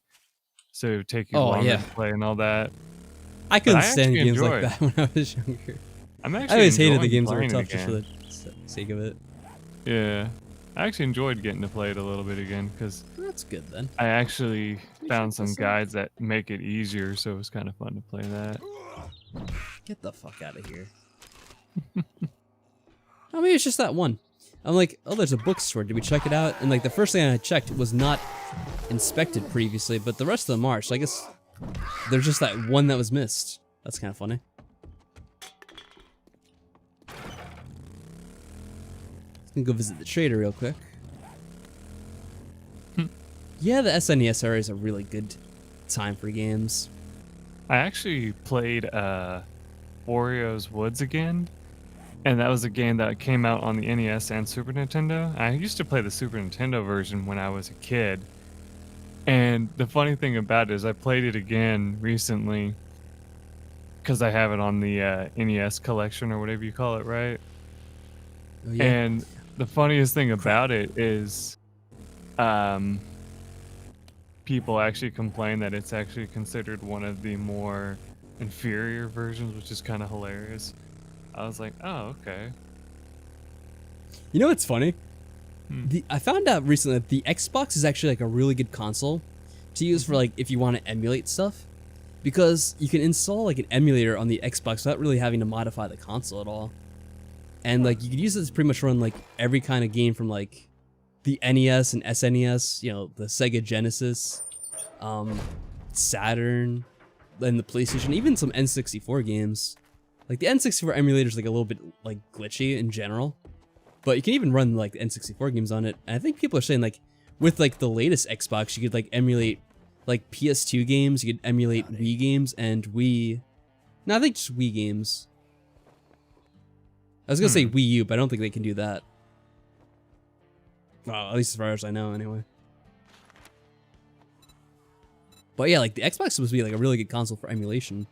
So it would take you Oh longer yeah, to play and all that. I But couldn't I stand actually games like enjoyed. that when I was younger. I'm I actually always hated the enjoying games that were playing it tough just for again. the sake of it. Yeah. I actually enjoyed getting to play it a little bit again because That's good then. I actually found some this out. guides that make it easier, so it was kind of fun to play that. Get the fuck out of here. Oh, maybe it's just that one. I'm like, oh, there's a bookstore. Did we check it out? And like the first thing I checked was not inspected previously, but the rest of them are. So I guess there's just that one that was missed. That's kind of funny. Gonna go visit the trader real quick. Yeah, the SNES era is a really good time for games. I actually played Wario's Woods again, and that was a game that came out on the NES and Super Nintendo. I used to play the Super Nintendo version when I was a kid, and the funny thing about it is I played it again recently because I have it on the NES collection or whatever you call it, right? Oh, yeah. And the funniest thing about it is people actually complain that it's actually considered one of the more inferior versions, which is kind of hilarious. I was like, oh, okay. You know what's funny? I found out recently that the Xbox is actually like a really good console to use for like if you want to emulate stuff, because you can install like an emulator on the Xbox without really having to modify the console at all. and like you could use it to pretty much run like every kind of game from like the NES and SNES, you know, the Sega Genesis, Saturn, and the PlayStation, even some N64 games. Like the N64 emulator is like a little bit like glitchy in general, but you can even run like the N64 games on it. And I think people are saying like with like the latest Xbox, you could like emulate like PS2 games, you could emulate Wii games and Wii. No, I think just Wii games. I was gonna say Wii U, but I don't think they can do that. Well, at least as far as I know, anyway. But yeah, like the Xbox is supposed to be like a really good console for emulation.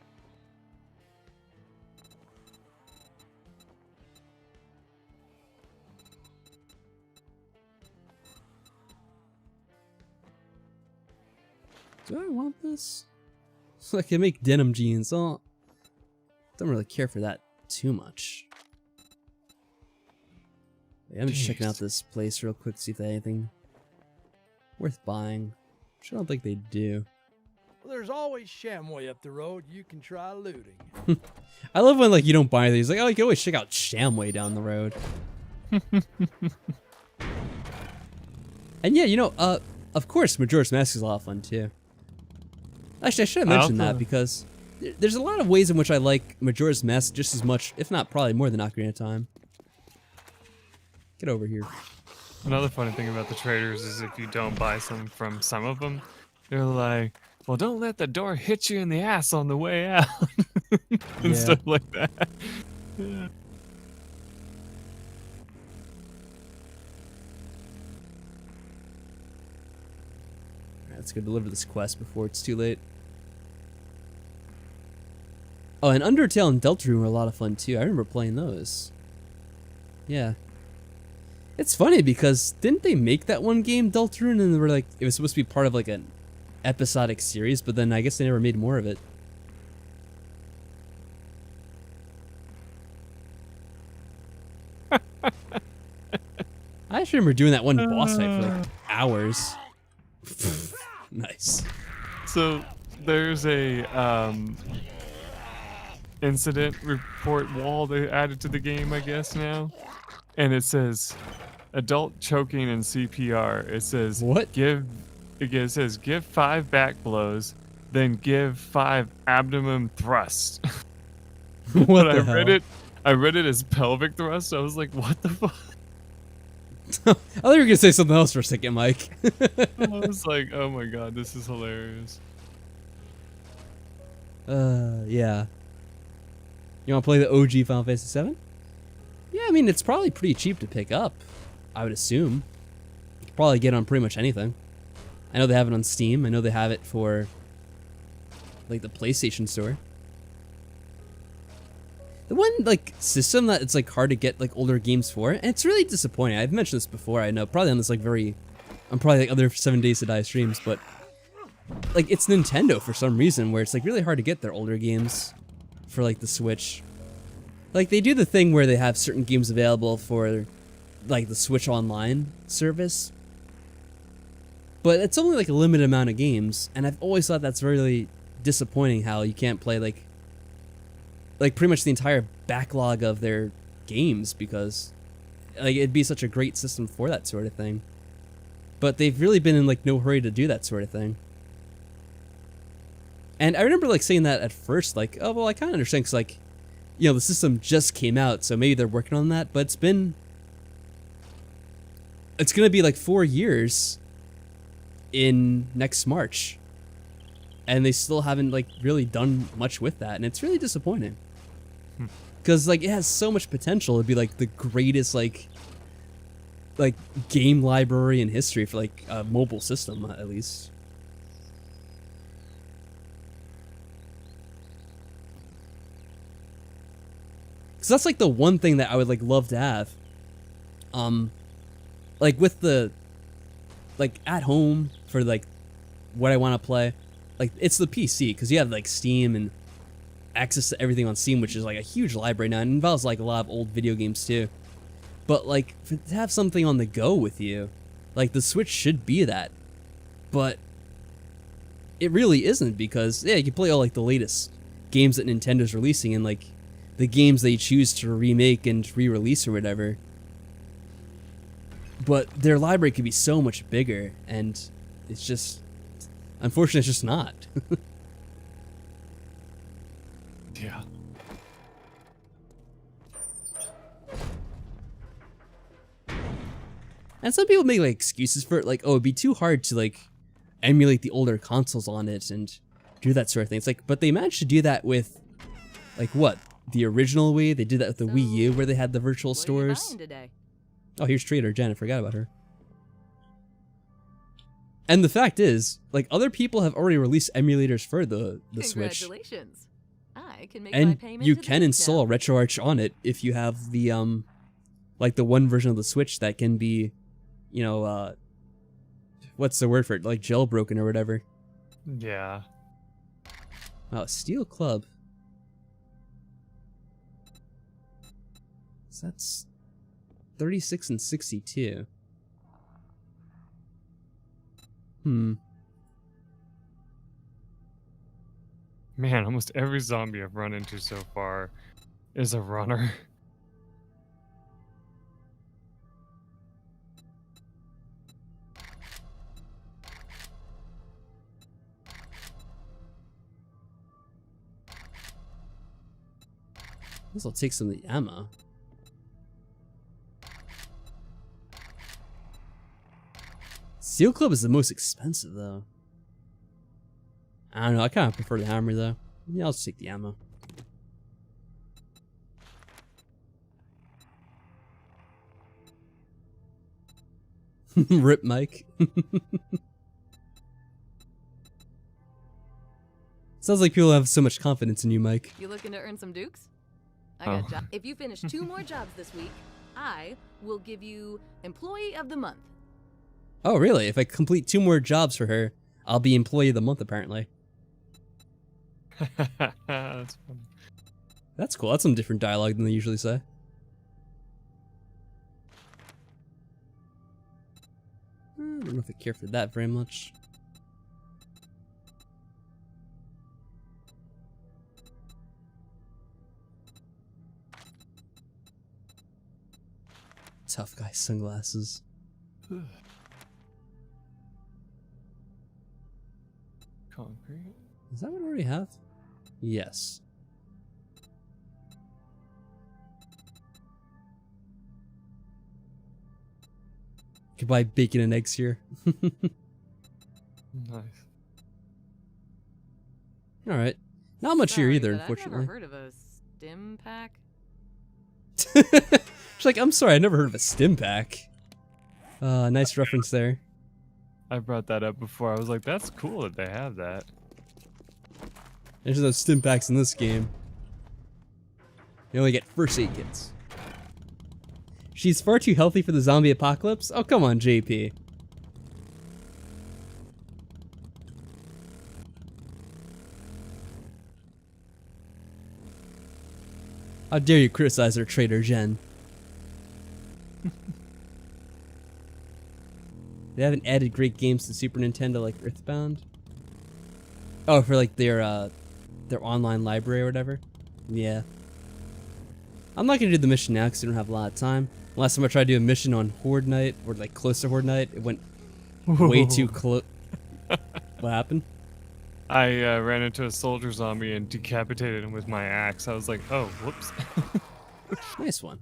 Do I want this? So I can make denim jeans. Oh, don't really care for that too much. Yeah, I'm just checking out this place real quick to see if they have anything worth buying. Which I don't think they do. Well, there's always Shamway up the road. You can try looting. I love when like you don't buy these. Like, oh, you can always check out Shamway down the road. And yeah, you know, of course, Majora's Mask is a lot of fun too. Actually, I should have mentioned that because there's a lot of ways in which I like Majora's Mask just as much, if not probably more than Ocarina of Time. Get over here. Another funny thing about the traders is if you don't buy some from some of them, they're like, well, don't let the door hit you in the ass on the way out. And stuff like that. Yeah. Let's go deliver this quest before it's too late. Oh, and Undertale and Deltarune were a lot of fun too. I remember playing those. Yeah. It's funny because didn't they make that one game, Deltarune, and they were like, it was supposed to be part of like an episodic series, but then I guess they never made more of it. I actually remember doing that one boss fight for like hours. Nice. So there's a incident report wall they added to the game, I guess now, and it says adult choking and CPR. It says what? It says give 5 back blows, then give 5 abdomen thrusts. What but the hell? I read it as pelvic thrust. I was like, what the fuck? I thought you were gonna say something else for a second, Mike. I was like, oh my god, this is hilarious. Yeah. You want to play the OG Final Fantasy VII? Yeah, I mean, it's probably pretty cheap to pick up, I would assume. You could probably get it on pretty much anything. I know they have it on Steam. I know they have it for, like, the PlayStation Store. The one, like, system that it's, like, hard to get, like, older games for, and it's really disappointing. I've mentioned this before, I know, probably on this, like, on probably, like, other 7 Days to Die streams, but, like, it's Nintendo for some reason, where it's, like, really hard to get their older games for, like, the Switch. Like, they do the thing where they have certain games available for, like, the Switch Online service, but it's only, like, a limited amount of games, and I've always thought that's really disappointing how you can't play, like pretty much the entire backlog of their games, because like it'd be such a great system for that sort of thing. But they've really been in like no hurry to do that sort of thing. And I remember like saying that at first, like, oh well, I kind of understand because like, you know, the system just came out, so maybe they're working on that. But it's gonna be like 4 years in next March, and they still haven't like really done much with that, and it's really disappointing. Because like it has so much potential. It'd be like the greatest like game library in history for like a mobile system, at least. Because that's like the one thing that I would like love to have. Like with the like at home for like what I want to play. Like it's the PC because you have like Steam and access to everything on Steam, which is like a huge library now, and involves like a lot of old video games too. But like to have something on the go with you, like the Switch should be that, but it really isn't, because yeah, you can play all like the latest games that Nintendo's releasing, and like the games they choose to remake and re-release or whatever. But their library could be so much bigger, and it's just, unfortunately, it's just not. Yeah. And some people make like excuses for it, like, oh, it'd be too hard to like emulate the older consoles on it and do that sort of thing. It's like, but they managed to do that with, like, what? The original Wii? They did that with the Wii U, where they had the virtual stores. Oh, here's Trader Jen. I forgot about her. And the fact is, like, other people have already released emulators for the Switch. Congratulations. I can make And my payment you to can the install now. RetroArch on it if you have the, like, the one version of the Switch that can be, you know, what's the word for it? Like, jailbroken or whatever. Yeah. Wow, Steel Club. So that's 36 and 62. Man, almost every zombie I've run into so far is a runner. This will take some of the ammo. Steel Club is the most expensive, though. I don't know. I kind of prefer the hammer, though. Yeah, I'll just take the ammo. Rip Mike. Sounds like people have so much confidence in you, Mike. You looking to earn some dukes? I got Oh. job. If you finish 2 more jobs this week, I will give you Employee of the Month. Oh, really? If I complete 2 more jobs for her, I'll be Employee of the Month, apparently. That's funny. That's cool. That's some different dialogue than they usually say. I don't know if I care for that very much. Tough guy sunglasses. Concrete. Is that what I already have? Yes. Could buy bacon and eggs here. Nice. Alright. Not much here Sorry, either, but unfortunately. I've never heard of a stim pack. She's like, I'm sorry, I never heard of a stim pack. Nice reference there. I brought that up before. I was like, that's cool that they have that. There's no stim packs in this game. You only get first aid kits. She's far too healthy for the zombie apocalypse? Oh, come on, JP. How dare you criticize our Trader Jen? They haven't added great games to Super Nintendo like Earthbound. Oh, for like their online library or whatever. Yeah. I'm not gonna do the mission now because I don't have a lot of time. Last time I tried to do a mission on Horde night, or like close to Horde night, it went way too close. What happened? I ran into a soldier zombie and decapitated him with my axe. I was like, oh, whoops. Nice one.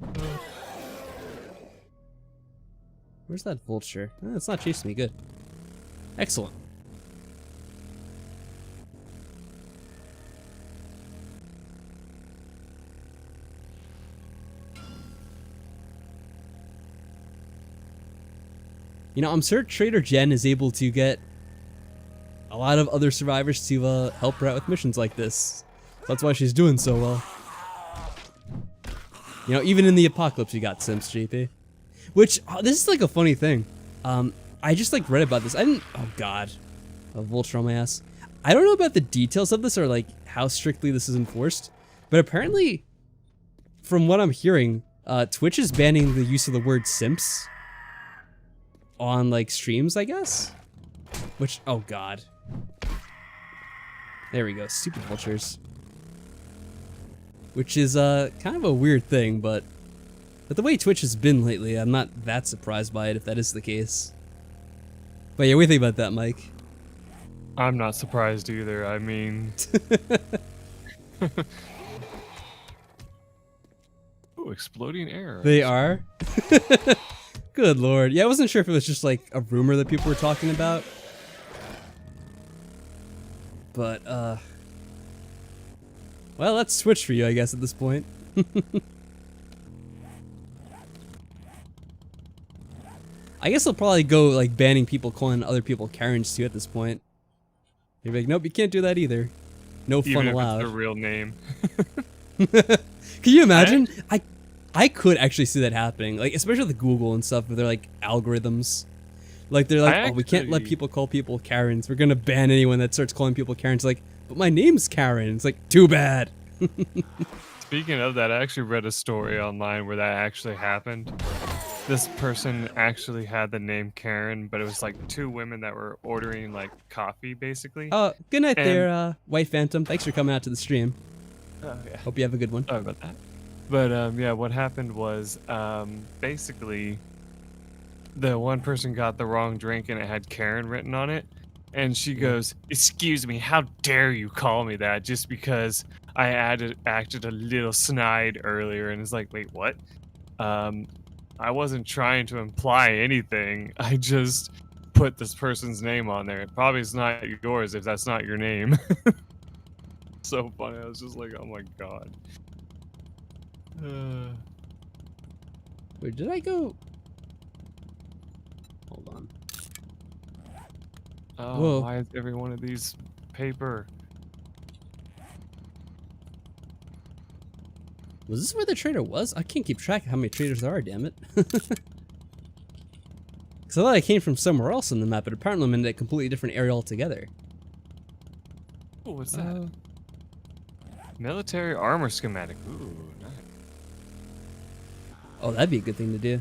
Where's that vulture? It's not chasing me. Good. Excellent. You know, I'm sure Trader Jen is able to get a lot of other survivors to help her out with missions like this. That's why she's doing so well. You know, even in the apocalypse, you got Sims, JP. Which, this is like a funny thing. I just like read about this. I didn't, oh god. A vulture on my ass. I don't know about the details of this or like how strictly this is enforced. But apparently, from what I'm hearing, Twitch is banning the use of the word simps on like streams, I guess. Which, oh god. There we go, stupid vultures. which is kind of a weird thing, but the way Twitch has been lately, I'm not that surprised by it if that is the case. But yeah, what do you think about that, Mike? I'm not surprised either. I mean, ooh, exploding arrows. They are? Good lord. Yeah, I wasn't sure if it was just like a rumor that people were talking about. But, well, that's Twitch for you, I guess, at this point. I guess they'll probably go, like, banning people calling other people Karens, too, at this point. They'll be like, nope, you can't do that either. No fun Even if allowed. it's their real name. Can you imagine? I could actually see that happening, like especially with Google and stuff, where they're like algorithms. Like they're like, oh, we can't let people call people Karens. We're gonna ban anyone that starts calling people Karens. Like, but my name's Karen. It's like, too bad. Speaking of that, I actually read a story online where that actually happened. This person actually had the name Karen, but it was like two women that were ordering like coffee, basically. Oh, good night there, White Phantom. Thanks for coming out to the stream. Oh, yeah. Hope you have a good one. Sorry about that. But yeah, what happened was basically the one person got the wrong drink and it had Karen written on it. And she goes, "Excuse me, how dare you call me that just because I acted a little snide earlier?" And it's like, wait, what? I wasn't trying to imply anything. I just put this person's name on there. It probably is not yours if that's not your name. So funny. I was just like, oh my god. Wait, did I go? Hold on. Oh, Whoa. why is every one of these paper? Was this where the trader was? I can't keep track of how many traders there are, damn it. Because I thought I came from somewhere else on the map, but apparently I'm in a completely different area altogether. Oh, what's that? Military armor schematic. Ooh, nice. Oh, that'd be a good thing to do.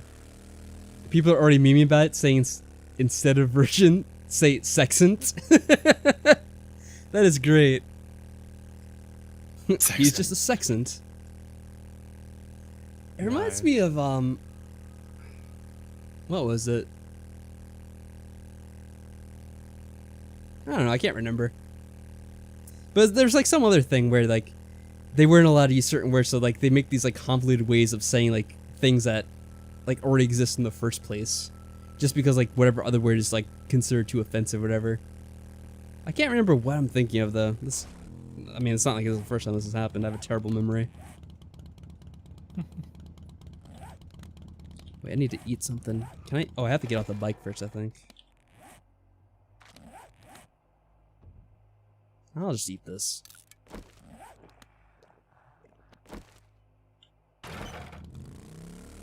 People are already memeing about it, saying instead of virgin, say sexant. That is great. He's just a sexant. It reminds me of, what was it? I don't know, I can't remember. But there's like some other thing where like, they weren't allowed to use certain words, so like they make these like convoluted ways of saying like things that like already exist in the first place. Just because like whatever other word is like considered too offensive or whatever. I can't remember what I'm thinking of though. I mean, it's not like it's the first time this has happened. I have a terrible memory. Wait, I need to eat something. Can I? Oh, I have to get off the bike first, I think. I'll just eat this.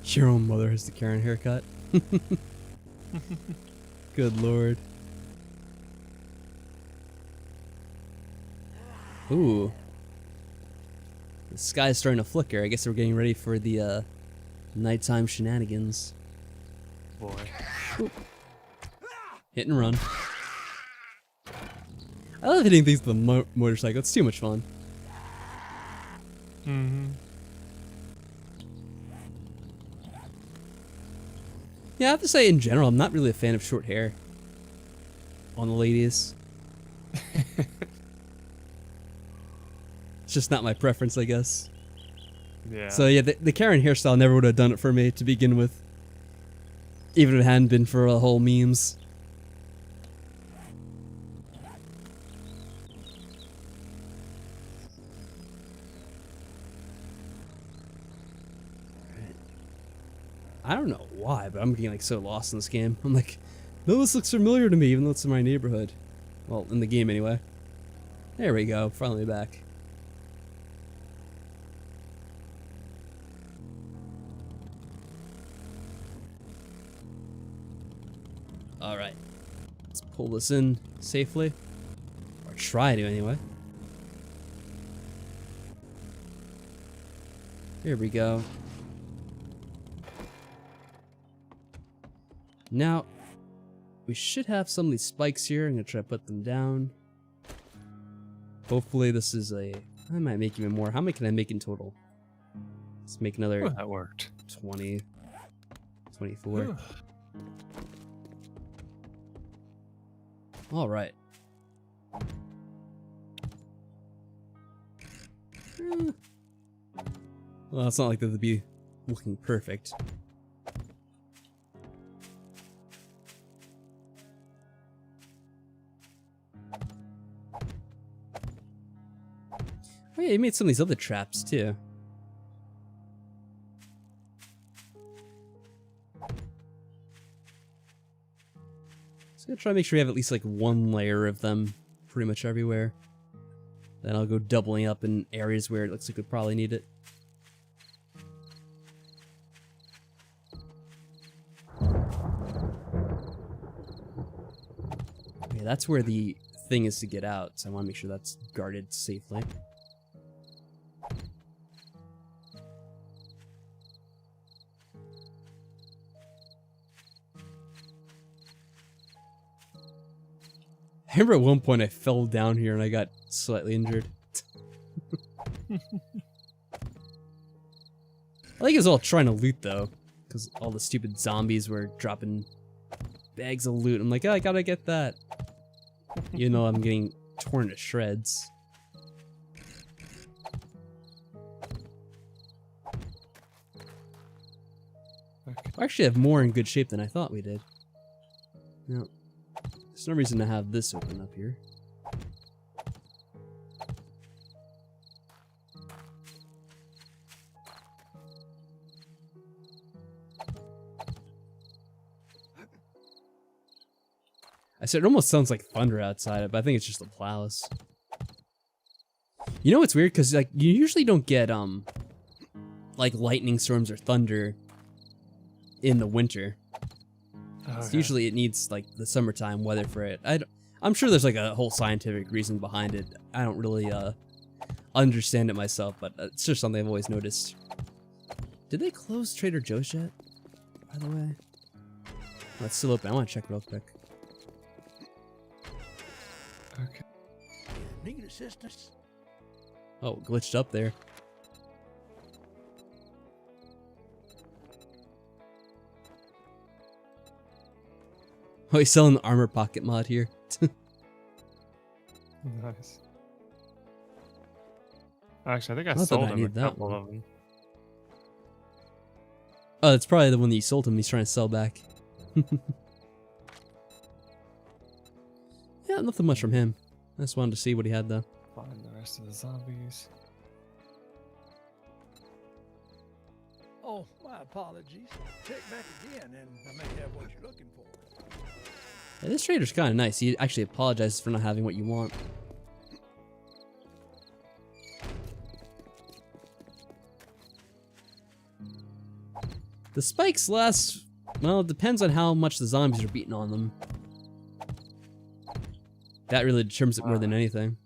Your own mother has the Karen haircut. Good lord. Ooh. The sky's starting to flicker. I guess we're getting ready for the nighttime shenanigans. Boy. Ooh. Hit and run. I love hitting things with a motorcycle. It's too much fun. Mm-hmm. Yeah, I have to say, in general, I'm not really a fan of short hair on the ladies. It's just not my preference, I guess. Yeah. So yeah, the Karen hairstyle never would have done it for me to begin with. Even if it hadn't been for the whole memes. I don't know why, but I'm getting like so lost in this game. I'm like, no, this looks familiar to me, even though it's in my neighborhood. Well, in the game anyway. There we go, finally back. Alright. Let's pull this in safely. Or try to anyway. Here we go. Now, we should have some of these spikes here. I'm going to try to put them down. Hopefully this is a I might make even more. How many can I make in total? Let's make another Oh, that worked. 20, 24. All right. Well, it's not like they'll be looking perfect. Oh yeah, you made some of these other traps too. So I'm gonna try to make sure we have at least like one layer of them pretty much everywhere. Then I'll go doubling up in areas where it looks like we probably need it. Okay, that's where the thing is to get out, so I want to make sure that's guarded safely. I remember at one point I fell down here and I got slightly injured. I think it was all trying to loot though, because all the stupid zombies were dropping bags of loot. I'm like, oh, I gotta get that. Even though I'm getting torn to shreds. Okay. I actually have more in good shape than I thought we did. No. There's no reason to have this open up here. I said it almost sounds like thunder outside, but I think it's just the plows. You know what's weird? Because like you usually don't get like lightning storms or thunder in the winter. Okay. So usually it needs like the summertime weather for it. I'm sure there's like a whole scientific reason behind it. I don't really understand it myself, but it's just something I've always noticed. Did they close Trader Joe's yet? By the way, oh, it's still open. I want to check real quick. Okay. Need assistance? Oh, glitched up there. Oh, he's selling the armor pocket mod here. Nice. Actually, I think I Not that sold I him a need that couple one. of them. Oh, it's probably the one that you sold him. He's trying to sell back. Yeah, nothing much from him. I just wanted to see what he had though. Find the rest of the zombies. Oh, my apologies. Check back again, and I may have what you're looking for. Yeah, this trader's kind of nice. He actually apologizes for not having what you want. The spikes last, well, it depends on how much the zombies are beating on them. That really determines it more than anything.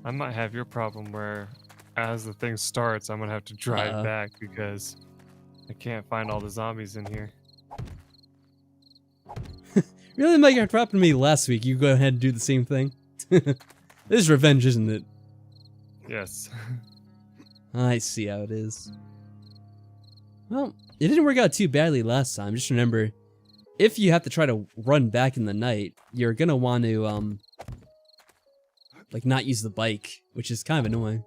I might have your problem where, as the thing starts, I'm gonna have to drive Uh-oh. back because I can't find all the zombies in here. Really, Mike, after happened to me last week, you go ahead and do the same thing? This is revenge, isn't it? Yes. I see how it is. Well, it didn't work out too badly last time. Just remember, if you have to try to run back in the night, you're gonna want to, like, not use the bike, which is kind of annoying.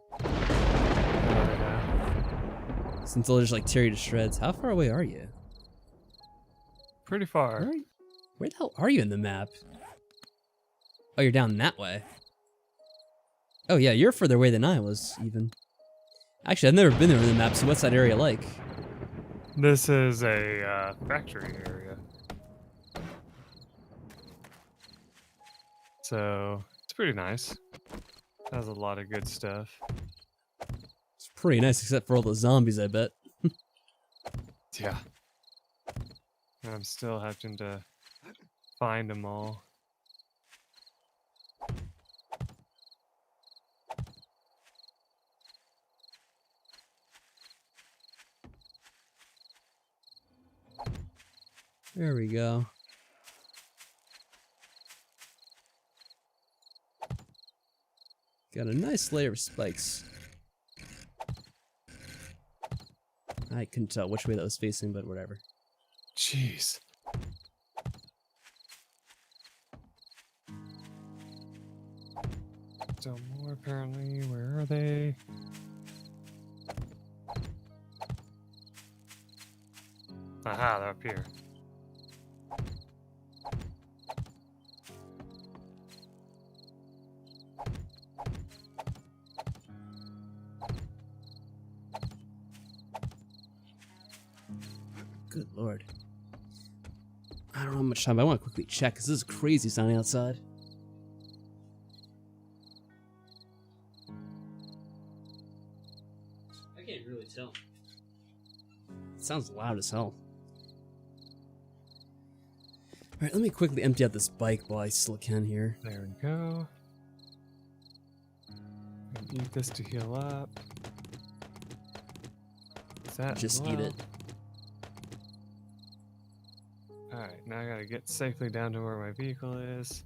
Since they'll just, like, tear you to shreds. How far away are you? Pretty far. Where the hell are you in the map? Oh, you're down that way. Oh yeah, you're further away than I was, even. Actually, I've never been there in the map, so what's that area like? This is a factory area. So, it's pretty nice. Has a lot of good stuff. It's pretty nice, except for all the zombies, I bet. Yeah. And I'm still having to find them all. There we go. Got a nice layer of spikes. I couldn't tell which way that was facing, but whatever. Jeez. Still more apparently. Where are they? Aha, they're up here. Good lord. I don't know how much time. I want to quickly check because this is crazy sounding outside. I can't really tell. It sounds loud as hell. Alright, let me quickly empty out this bike while I still can here. There we go. Eat this to heal up. Is that Just low? eat it. Alright, now I gotta get safely down to where my vehicle is.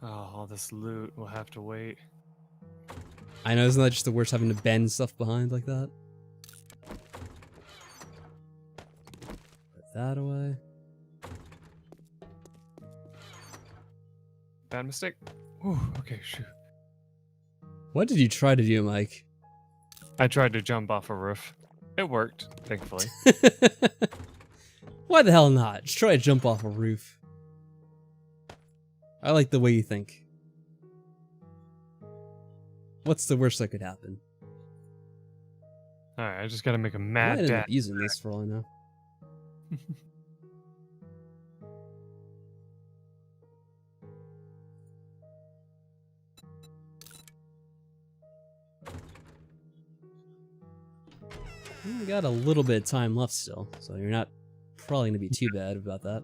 Oh, all this loot will have to wait. I know, isn't that just the worst having to bend stuff behind like that? Put that away. Bad mistake. Ooh, okay, shoot. What did you try to do, Mike? I tried to jump off a roof. It worked, thankfully. Why the hell not? Just try to jump off a roof. I like the way you think. What's the worst that could happen? Alright, I just gotta make a I might mad end dash. up using this for all I know. We got a little bit of time left still, so you're not probably gonna be too bad about that.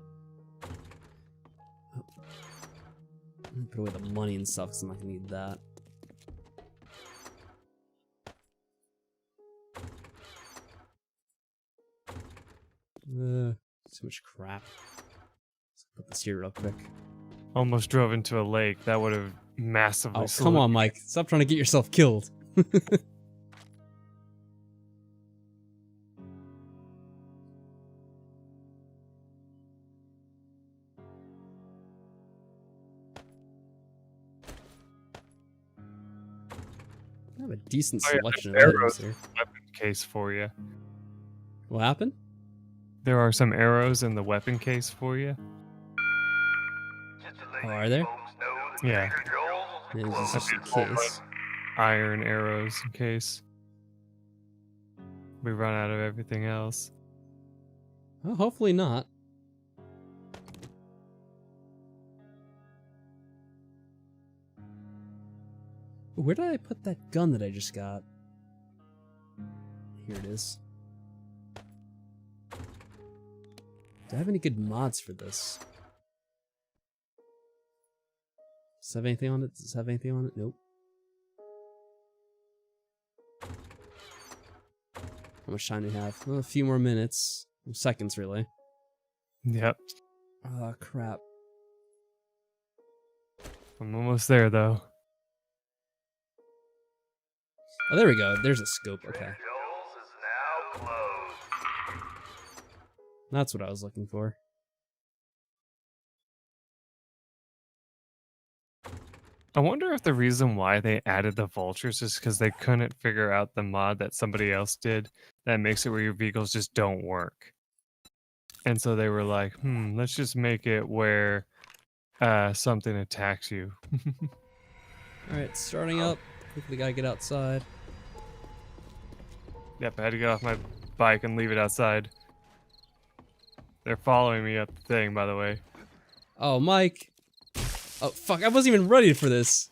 Put away the money and stuff because I'm not gonna need that. Too much crap. Let's put this here real quick. Almost drove into a lake. That would have massively Oh, slowed come on, me. Mike. Stop trying to get yourself killed. I have a decent Oh, yeah, selection of there's items arrows. here. Weapon case for you. What happened? There are some arrows in the weapon case for you. Oh, are there? Yeah, Maybe it's just in case. iron arrows in case we run out of everything else. Well, hopefully not. Where did I put that gun that I just got? Here it is. Do I have any good mods for this? Does it have anything on it? Does it have anything on it? Nope. How much time do we have? Well, a few more minutes. Seconds, really. Yep, Oh, crap. I'm almost there though. Oh, there we go. There's a scope. Okay. That's what I was looking for. I wonder if the reason why they added the vultures is because they couldn't figure out the mod that somebody else did that makes it where your vehicles just don't work. And so they were like, let's just make it where something attacks you. Alright, starting up. Quickly gotta get outside. Yep, I had to get off my bike and leave it outside. They're following me up the thing, by the way. Oh, Mike. Oh, fuck. I wasn't even ready for this.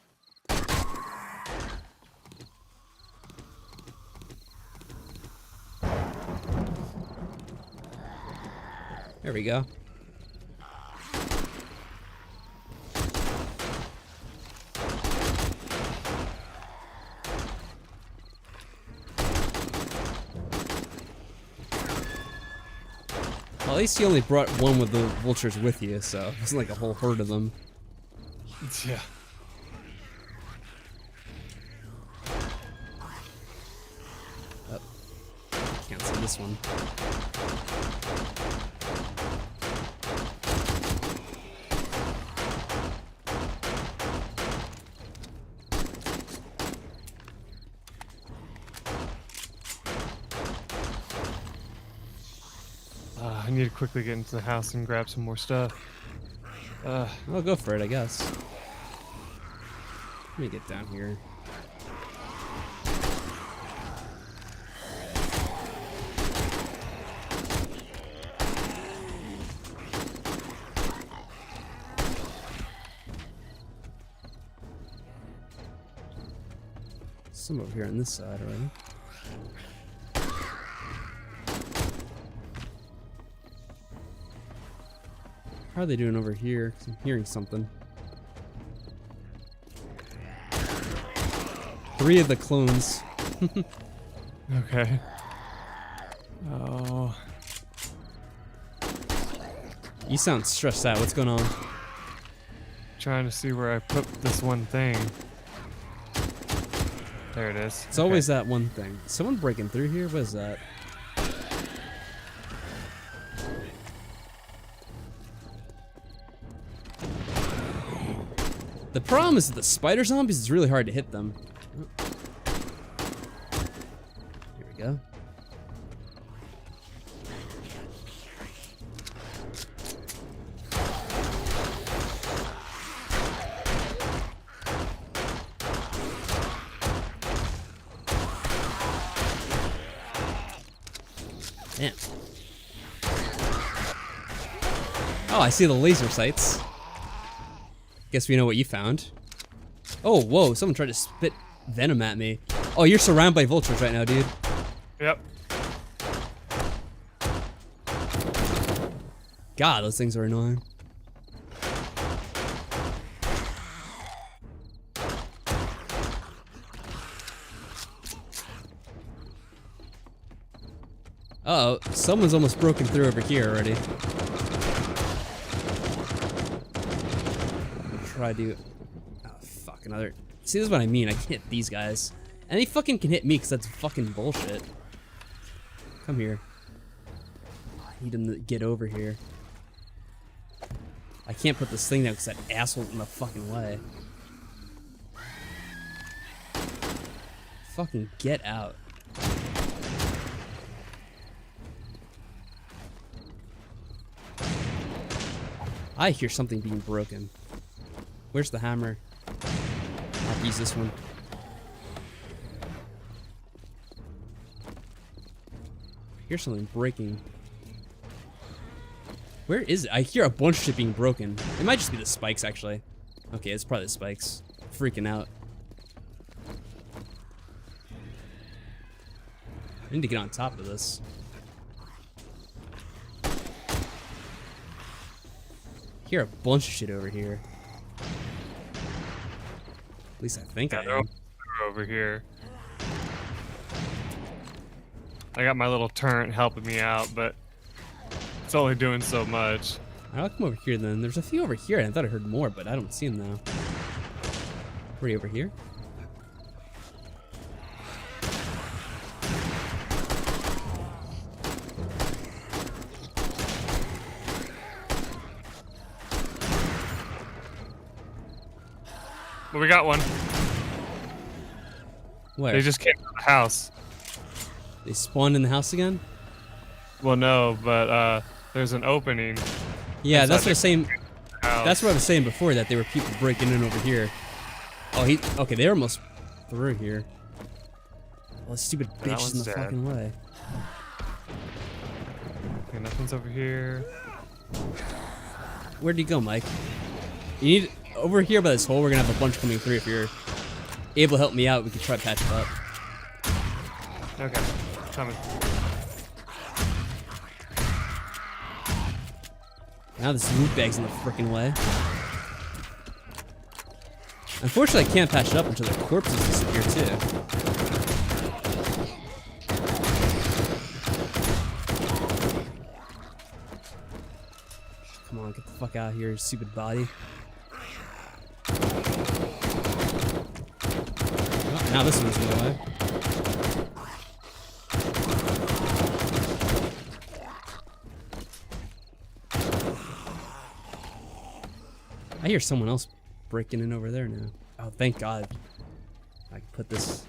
There we go. Well, At least you only brought one with the vultures with you, so it wasn't like a whole herd of them. Yeah. Oh, can't see this one. I need to quickly get into the house and grab some more stuff. I'll go for it, I guess. Let me get down here. Some over here on this side already. How are they doing over here? 'Cause I'm hearing something. 3 of the clones. Okay. Oh. You sound stressed out. What's going on? Trying to see where I put this one thing. There it is. It's always that one thing. Someone breaking through here? What is that? The problem is that the spider zombies, it's really hard to hit them. Here we go. Damn. Oh, I see the laser sights. Guess we know what you found. Oh, whoa, someone tried to spit venom at me. Oh, you're surrounded by vultures right now, dude. Yep. God, those things are annoying. Uh-oh, someone's almost broken through over here already. Try to... Oh, fuck, another... See, this is what I mean. I can't hit these guys. And they fucking can hit me because that's fucking bullshit. Come here. I need him to get over here. I can't put this thing down because that asshole's in the fucking way. Fucking get out. I hear something being broken. Where's the hammer? I'll use this one. I hear something breaking. Where is it? I hear a bunch of shit being broken. It might just be the spikes, actually. Okay, it's probably the spikes. I'm freaking out. I need to get on top of this. I hear a bunch of shit over here. At least I think I am. They're over here. I got my little turret helping me out, but it's only doing so much. I'll come over here then. There's a few over here. I thought I heard more, but I don't see them now. Were you over here? Well, we got one. Where? They just came to the house. They spawned in the house again? Well, no, but there's an opening. Yeah, that's what I inside was saying. the house. That's what I was saying before, that there were people breaking in over here. Oh, okay, they're almost through here. Oh, the stupid That bitch is in one's the dead. fucking way. Okay, nothing's over here. Where'd you go, Mike? You need over here by this hole. We're gonna have a bunch coming through. If you're able to help me out, we can try to patch it up. Okay, coming. Now this loot bag's in the freaking way. Unfortunately, I can't patch it up until the corpses disappear too. fuck out of here, you stupid body. Oh, now this one's going away. I hear someone else breaking in over there now. Oh, thank God. I can put this...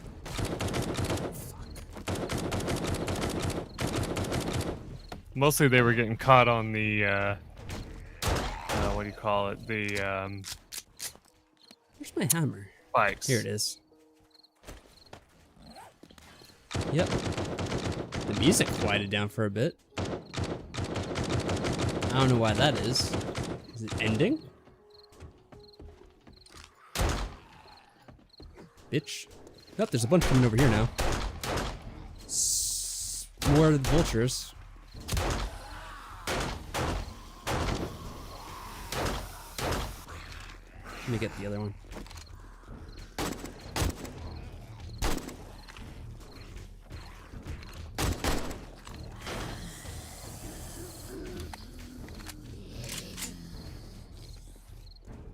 Mostly they were getting caught on the, what do you call it? The, Where's my hammer? spikes. Here it is. Yep. The music quieted down for a bit. I don't know why that is. Is it ending? Bitch. Oh, there's a bunch coming over here now. More of the vultures. Let me get the other one.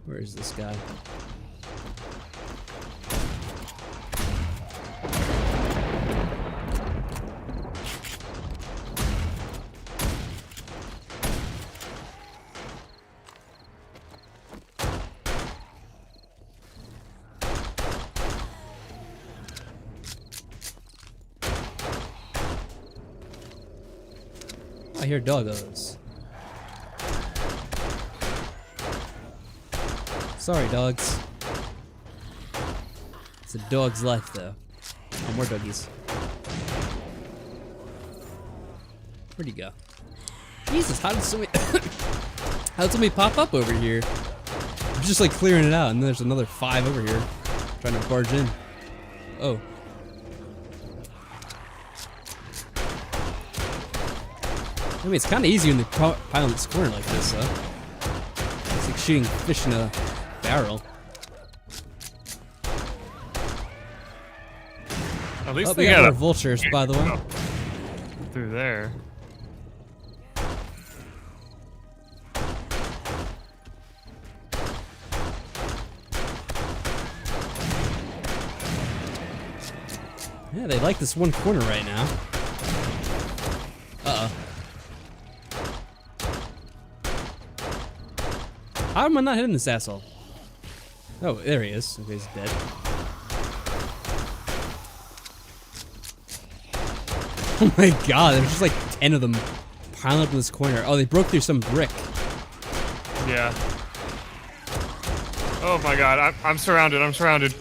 Where is this guy? I hear doggos. Sorry, dogs. It's a dog's life, though. Oh, more doggies. Where'd he go? Jesus, how did somebody... how did somebody pop up over here? I'm just like clearing it out, and there's another 5 over here trying to barge in. Oh. I mean, it's kind of easy when they pile in this corner like this, though. It's like shooting fish in a barrel. At least Oh, they we got got more a vultures, by the way. through there. Yeah, they like this one corner right now. Uh-oh. How am I not hitting this asshole? Oh, there he is. Okay, he's dead. Oh my God, there's just like 10 of them piling up in this corner. Oh, they broke through some brick. Yeah. Oh my God, I'm surrounded, I'm surrounded.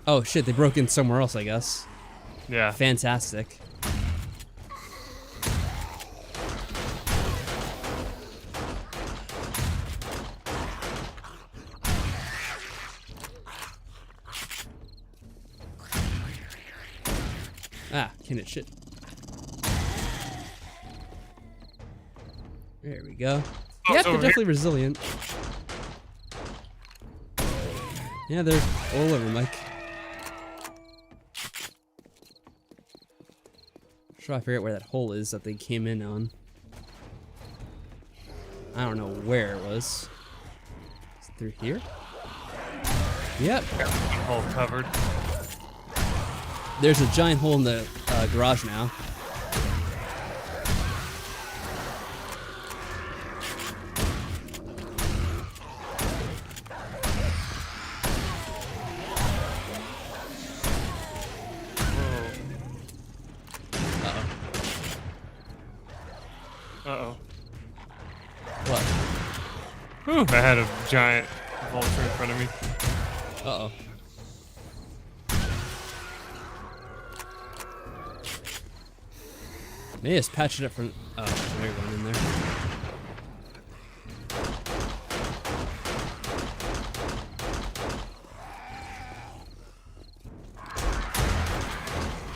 Oh shit, they broke in somewhere else, I guess. Yeah. Fantastic. Ah, can it shit. There we go. Oh, Yep, it's they're over definitely resilient. Yeah, they're all over, Mike. Try to figure out where that hole is that they came in on. I don't know where it was. Is it through here? Yep. All covered. There's a giant hole in the garage now. Uh-oh. What? Whew, I had a giant vulture in front of me. Uh-oh. Maybe just patch it up from... Oh, there one in there.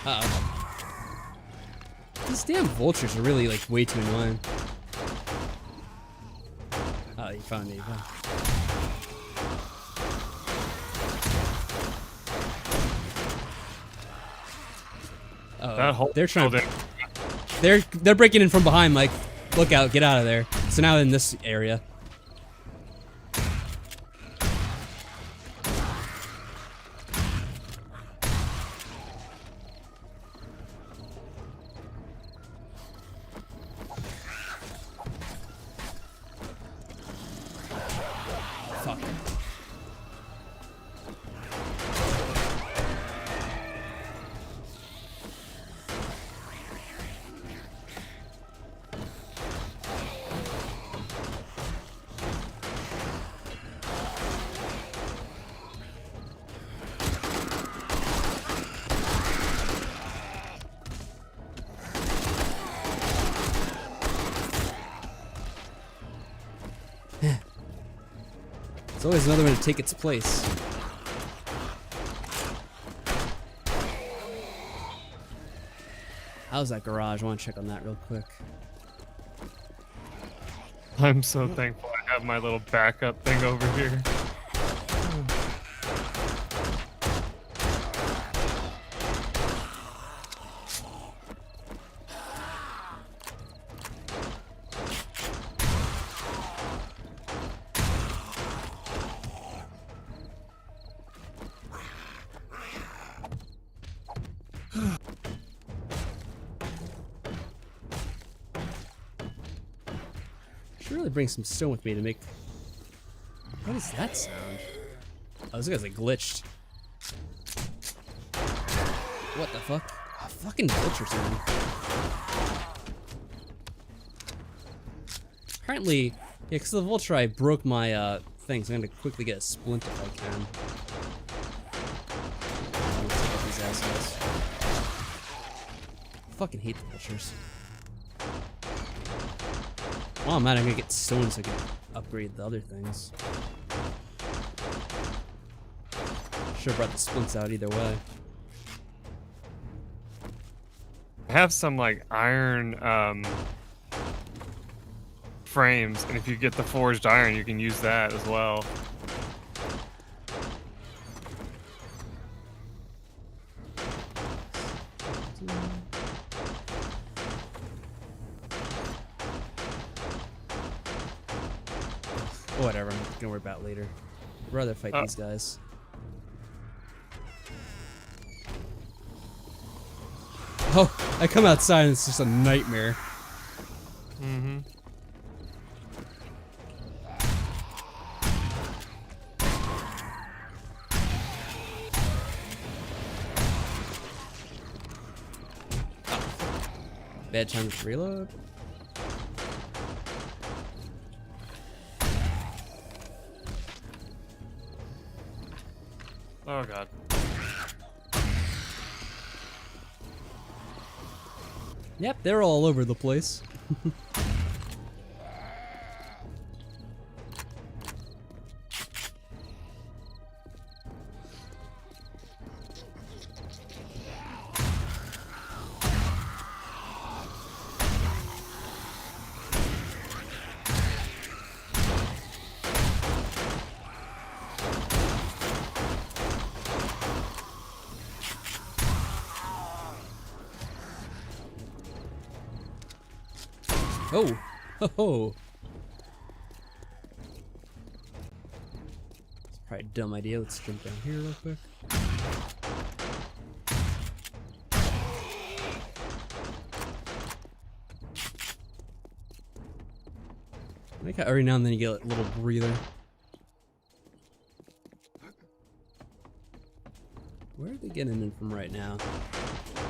Uh-oh. These damn vultures are really, like, way too annoying. Oh, you found it, you found it. That Oh, whole they're trying to... building. They're breaking in from behind, Mike. Look out, get out of there. So now in this area. Fuck. There's always another one to take its place. How's that garage? I want to check on that real quick. I'm so thankful I have my little backup thing over here. Should really bring some stone with me to make. What is that sound? Oh, this guy's like glitched. What the fuck? Oh, fucking vulture sound. Apparently, yeah, because of the vulture, I broke my thing, so I'm gonna quickly get a splint if I can. I'm gonna take out these assholes. Fucking hate the vultures. Oh man, I'm gonna get stone so I can upgrade the other things. Should've brought the splints out either way. I have some like iron frames, and if you get the forged iron, you can use that as well. Whatever, I'm gonna worry about it later. I'd rather fight these guys. Oh, I come outside and it's just a nightmare. Mm-hmm. Bad time to reload. Oh god. Yep, they're all over the place. Oh, oh, it's probably a dumb idea. Let's jump down here real quick. Make it every now and then you get a little breather. Where are they getting in from right now?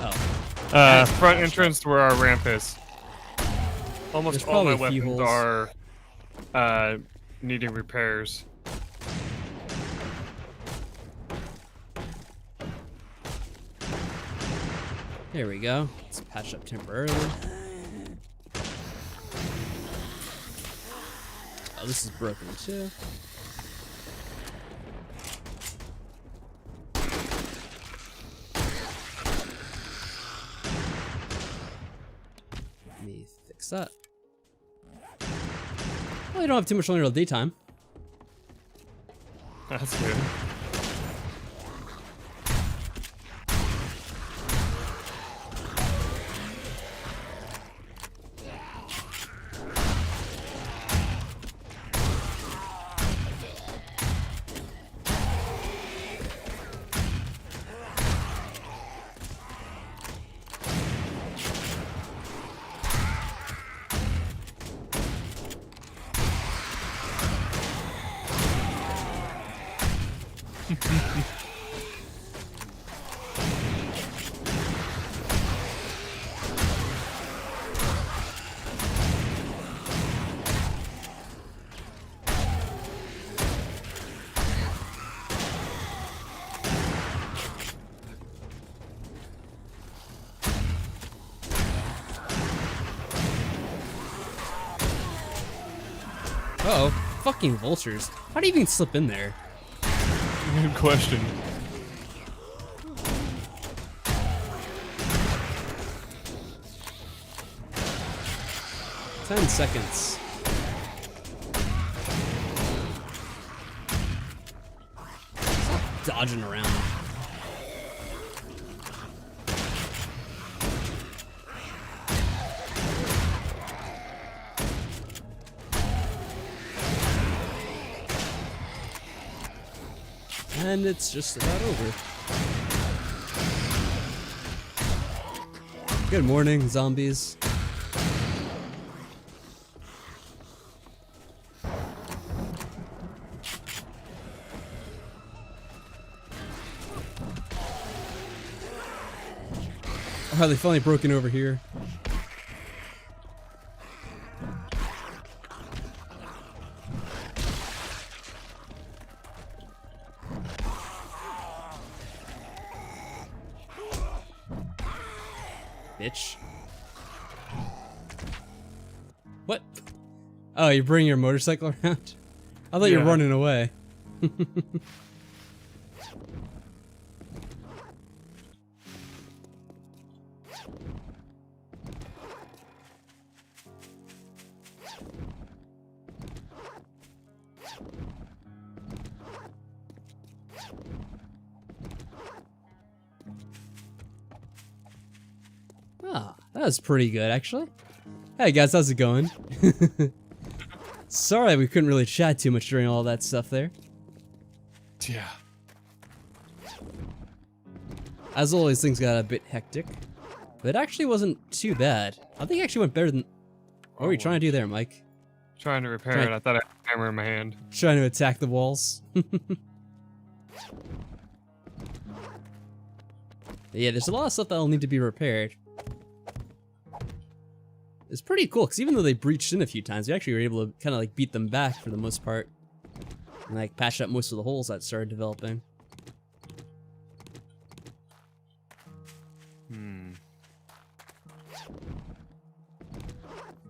Oh, Front entrance to where our ramp is. Almost There's all my probably a few weapons are needing repairs. there we go. Let's patch up temporarily. Oh, this is broken too. Let me fix that. Well, you don't have too much longer till daytime. That's good. Uh-oh, fucking vultures. How do you even slip in there? Good question. Ten seconds. Stop dodging around. And it's just about over. Good morning, zombies. Oh, they finally broken over here. Bitch. What? Oh, you bring your motorcycle around? I thought you were running away. Ah, that was pretty good, actually. Hey guys, how's it going? Sorry we couldn't really chat too much during all that stuff there. Yeah. As always, things got a bit hectic. But it actually wasn't too bad. I think it actually went better than... What were you trying to do there, Mike? Trying to repair it. I thought I had a hammer in my hand. Trying to attack the walls. Yeah, there's a lot of stuff that'll need to be repaired. It's pretty cool, because even though they breached in a few times, we actually were able to kind of like beat them back for the most part. And like patch up most of the holes that started developing.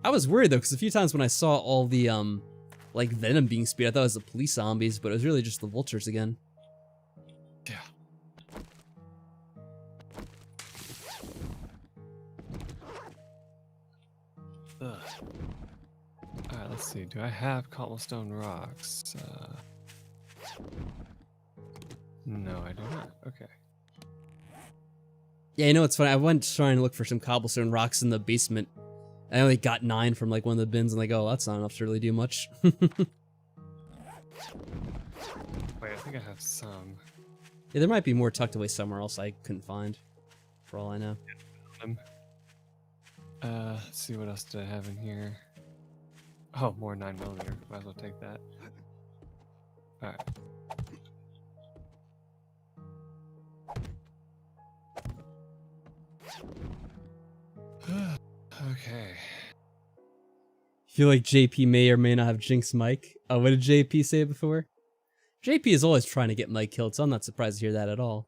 I was worried though, because a few times when I saw all the like venom being spewed, I thought it was the police zombies, but it was really just the vultures again. Yeah. Ugh. Alright, let's see. Do I have cobblestone rocks? No, I do not. Okay. Yeah, you know what's funny? I went trying to look for some cobblestone rocks in the basement. I only got 9 from like one of the bins, and like, oh, that's not enough to really do much. Wait, I think I have some. Yeah, there might be more tucked away somewhere else I couldn't find, for all I know. Let's see, what else did I have in here? Oh, more 9mm. Might as well take that. Alright. Okay. Feel like JP may or may not have jinxed Mike. Oh, what did JP say before? JP is always trying to get Mike killed, so I'm not surprised to hear that at all.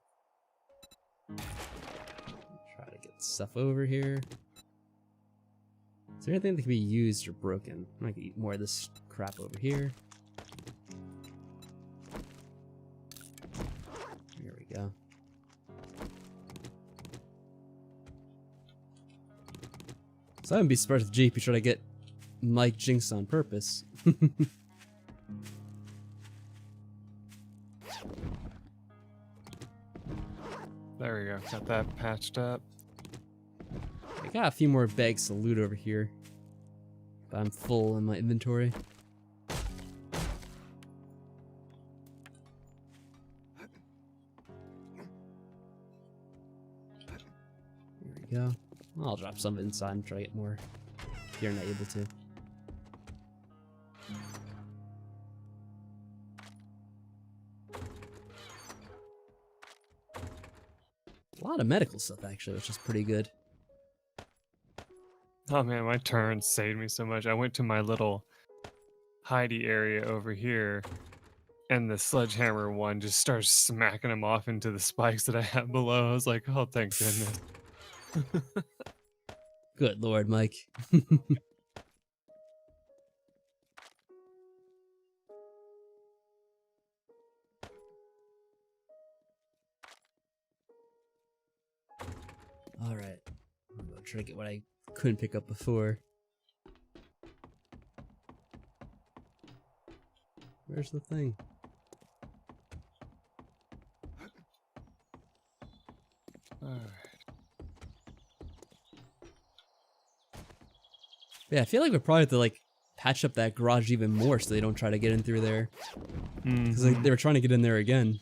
Try to get stuff over here. Is there anything that can be used or broken? I might eat more of this crap over here. Here we go. So I wouldn't be surprised if JP tried to get Mike jinxed on purpose. There we go. Got that patched up. I got a few more bags to loot over here, but I'm full in my inventory. Here we go. I'll drop some inside and try to get more if you're not able to. A lot of medical stuff, actually, which is pretty good. Oh man, my turn saved me so much. I went to my little hidey area over here, and the sledgehammer one just started smacking him off into the spikes that I have below. I was like, oh, thank goodness. Good lord, Mike. Alright. I'm gonna try to get what I couldn't pick up before. Where's the thing? Alright. Yeah, I feel like we probably have to like patch up that garage even more so they don't try to get in through there. Because like, they were trying to get in there again.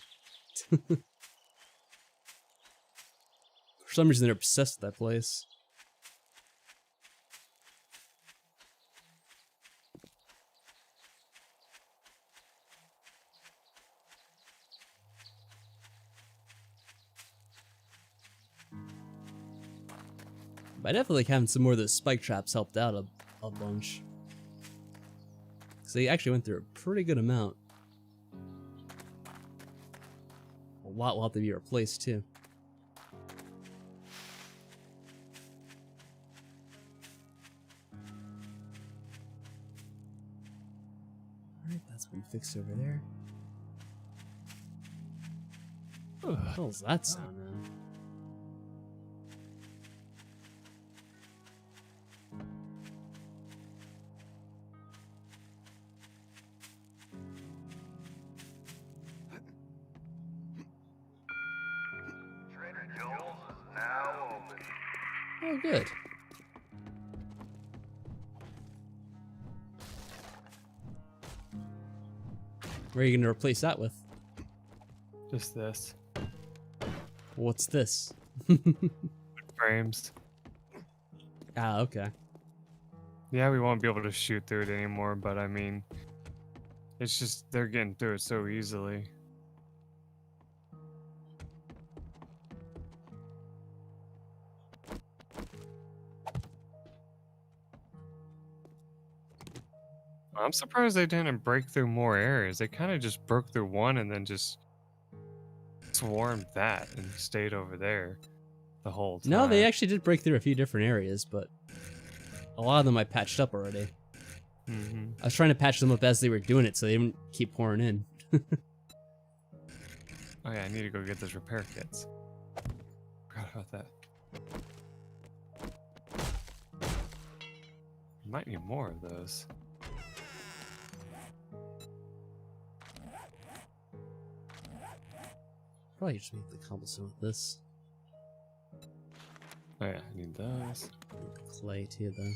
For some reason they're obsessed with that place. But I definitely like having some more of those spike traps helped out a bunch. Because they actually went through a pretty good amount. A lot will have to be replaced too. Alright, that's been fixed over there. What the hell is that sound, man? Oh, good. Where are you going to replace that with? Just this. What's this? Frames. Ah, okay. Yeah, we won't be able to shoot through it anymore, but I mean, it's just they're getting through it so easily. I'm surprised they didn't break through more areas. They kind of just broke through one and then just swarmed that and stayed over there the whole time. No, they actually did break through a few different areas, but a lot of them I patched up already. I was trying to patch them up as they were doing it so they didn't keep pouring in. Oh yeah, I need to go get those repair kits. Forgot about that. Might need more of those. Probably just make the cobblestone with this. Oh yeah, I need those. Need the clay too, though.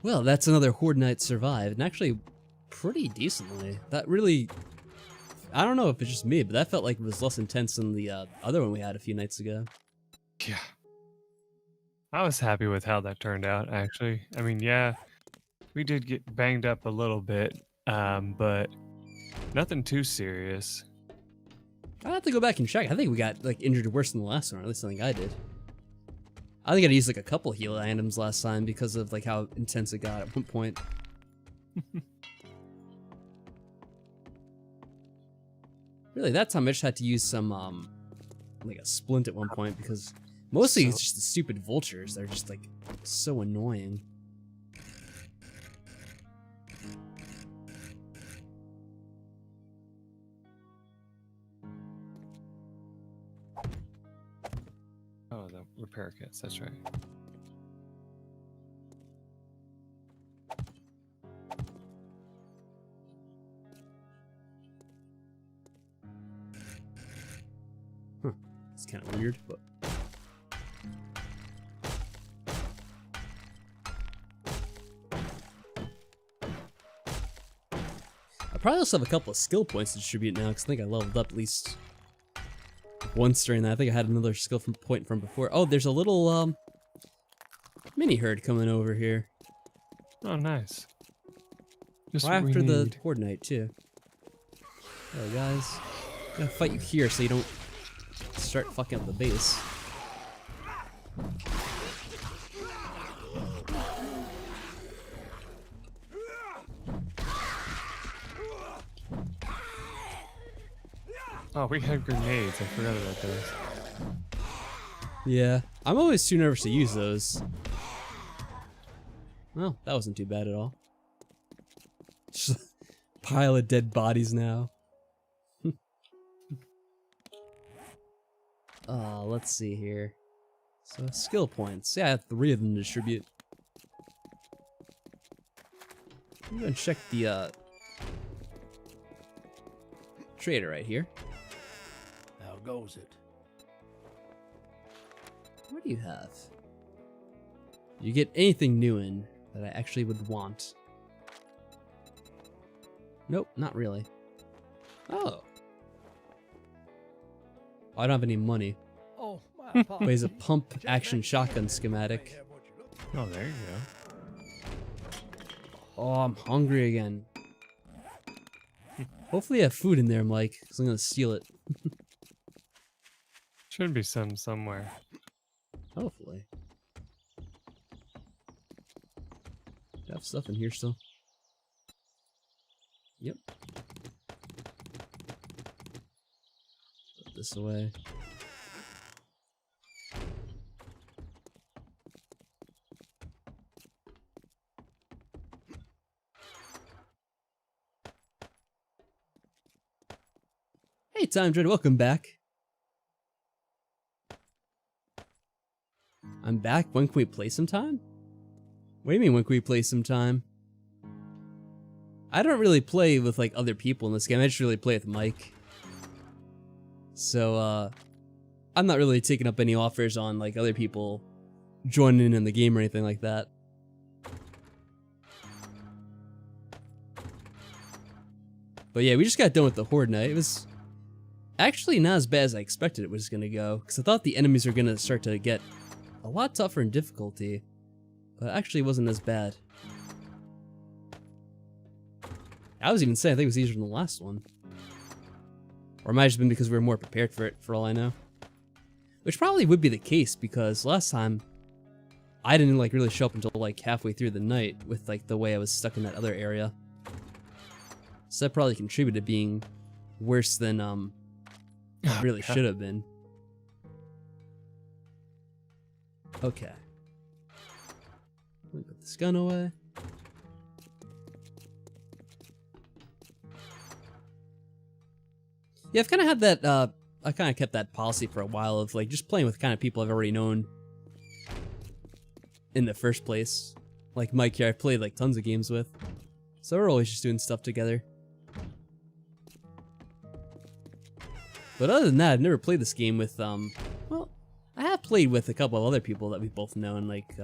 Well, that's another Horde night survived, and actually pretty decently. That really, I don't know if it's just me, but that felt like it was less intense than the other one we had a few nights ago. Yeah. I was happy with how that turned out, actually. I mean, yeah, we did get banged up a little bit, but nothing too serious. I'll have to go back and check. I think we got like injured worse than the last one, or at least I think I did. I think I used like a couple heal items last time because of like how intense it got at one point. Really, that time I just had to use some like a splint at one point because mostly it's just the stupid vultures. They're just like so annoying. Oh, the repair kits, that's right. It's kind of weird, but I probably also have a couple of skill points to distribute now because I think I leveled up at least once during that. I think I had another skill point from before. Oh, there's a little mini herd coming over here. Oh, nice. Just Right what we after the need. Horde night too. Oh, guys, I'm gonna fight you here so you don't start fucking up the base. Oh, we had grenades. I forgot about those. Yeah, I'm always too nervous to use those. Well, that wasn't too bad at all. Just a pile of dead bodies now. Let's see here. So, skill points. Yeah, I have 3 of them to distribute. I'm gonna check the, trader right here. How goes it? What do you have? You get anything new in that I actually would want. Nope, not really. Oh. I don't have any money. Oh, my But apologies. he's a pump action shotgun schematic. Oh, there you go. Oh, I'm hungry again. Hopefully I have food in there, Mike, because I'm gonna steal it. Should be some somewhere. Hopefully. Do I have stuff in here still? Yep. Put this away. Hey, Time Dread, welcome back. I'm back. When can we play sometime? What do you mean, when can we play sometime? I don't really play with like other people in this game. I just really play with Mike. So, I'm not really taking up any offers on like other people joining in the game or anything like that. But yeah, we just got done with the Horde night. It was actually not as bad as I expected it was gonna go, because I thought the enemies were gonna start to get a lot tougher in difficulty, but it actually wasn't as bad. I was even saying I think it was easier than the last one. Or it might have just been because we were more prepared for it, for all I know. Which probably would be the case, because last time I didn't like really show up until like halfway through the night with like the way I was stuck in that other area. So that probably contributed to being worse than it really should have been. Okay. Let me put this gun away. Yeah, I've kind of had that, I kind of kept that policy for a while of like just playing with kind of people I've already known in the first place. Like Mike here, I've played like tons of games with. So we're always just doing stuff together. But other than that, I've never played this game with, well, I have played with a couple of other people that we both know, and like,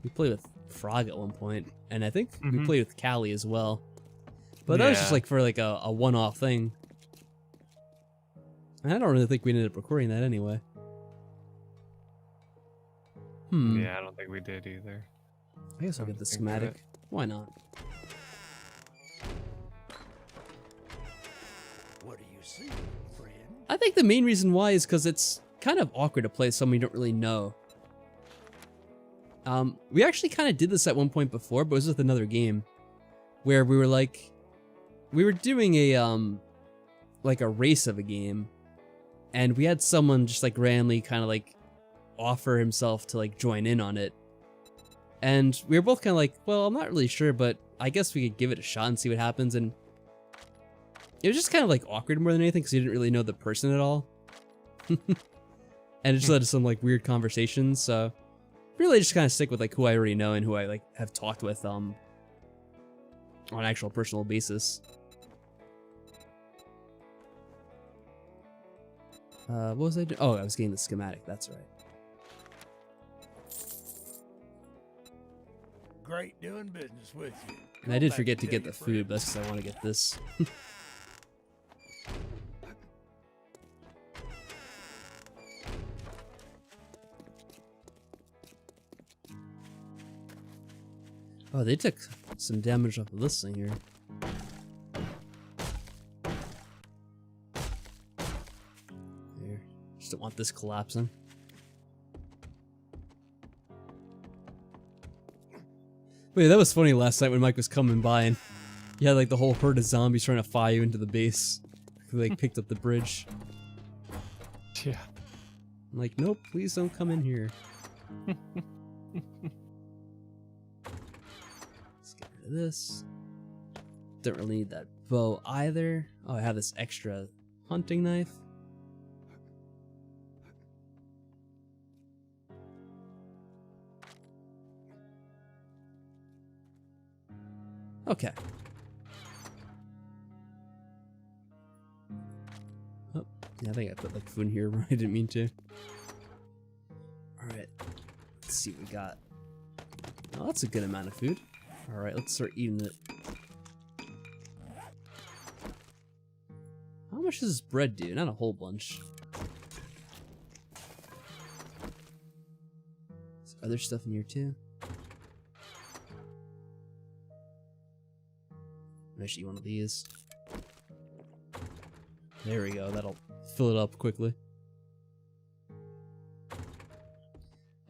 we played with Frog at one point, and I think we played with Callie as well. But that was just like for like a one-off thing. And I don't really think we ended up recording that anyway. Yeah, I don't think we did either. I guess I'll get the schematic. Why not? What do you see, friend? I think the main reason why is because it's kind of awkward to play someone you don't really know. We actually kind of did this at one point before, but it was with another game, where we were like, we were doing a like a race of a game, and we had someone just like randomly kind of like offer himself to like join in on it, and we were both kind of like, well, I'm not really sure, but I guess we could give it a shot and see what happens. And it was just kind of like awkward more than anything because you didn't really know the person at all. And it just led to some like weird conversations. So really just kind of stick with like who I already know and who I like have talked with on an actual personal basis. What was I doing? Oh, I was getting the schematic. That's right. Great doing business with you. And I did forget to get the food, but that's because I want to get this. Oh, they took some damage off of this thing here. There. Just don't want this collapsing. Wait, that was funny last night when Mike was coming by and you had like the whole herd of zombies trying to fire you into the base. They like picked up the bridge. Yeah. I'm like, nope, please don't come in here. Let's get rid of this. Don't really need that bow either. Oh, I have this extra hunting knife. Okay. Oh, yeah, I think I put like food in here where I didn't mean to. Alright. Let's see what we got. Oh, that's a good amount of food. Alright, let's start eating it. How much does this bread do? Not a whole bunch. Is there other stuff in here too? I should eat one of these. There we go, that'll fill it up quickly.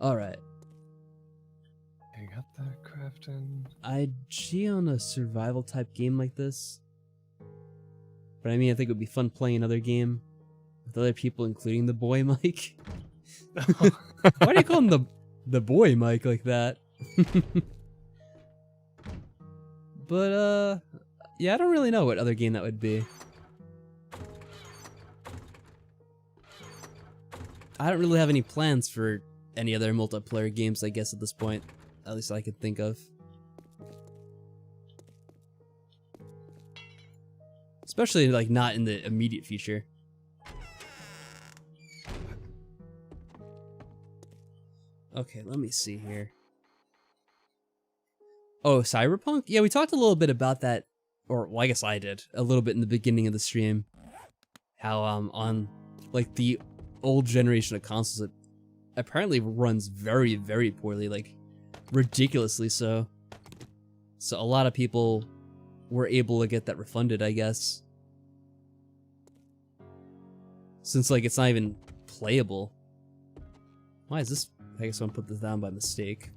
Alright. You got that crafting. I'd G on a survival type game like this. But I mean, I think it would be fun playing another game with other people, including the boy Mike. Why do you call him the boy Mike like that? But, yeah, I don't really know what other game that would be. I don't really have any plans for any other multiplayer games, I guess, at this point. At least I could think of. Especially, like, not in the immediate future. Okay, let me see here. Oh, Cyberpunk? Yeah, we talked a little bit about that, or, well, I guess I did, a little bit in the beginning of the stream. How, on, like, the old generation of consoles, it apparently runs very, very poorly, like, ridiculously so. So a lot of people were able to get that refunded, I guess. Since, like, it's not even playable. Why is this? I guess I put this down by mistake.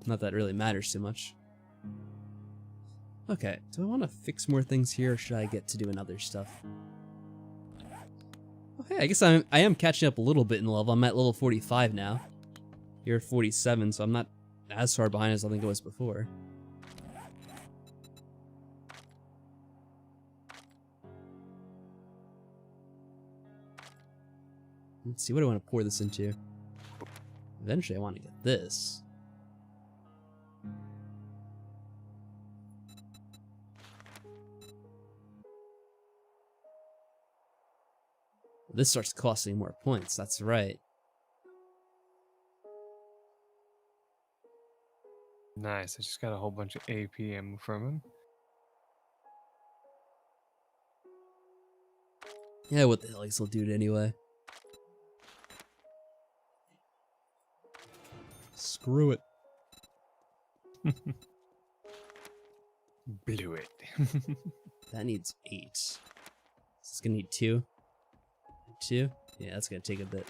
Not that it really matters too much. Okay, do I want to fix more things here, or should I get to doing other stuff? Okay, I guess I am catching up a little bit in level. I'm at level 45 now. You're at 47, so I'm not as far behind as I think I was before. Let's see, what do I want to pour this into? Eventually I want to get this. This starts costing more points, that's right. Nice. I just got a whole bunch of AP ammo from him. Yeah, what the hell, he'll do it anyway. Screw it. Blew it. That needs 8. It's gonna need 2. 2? Yeah, that's gonna take a bit.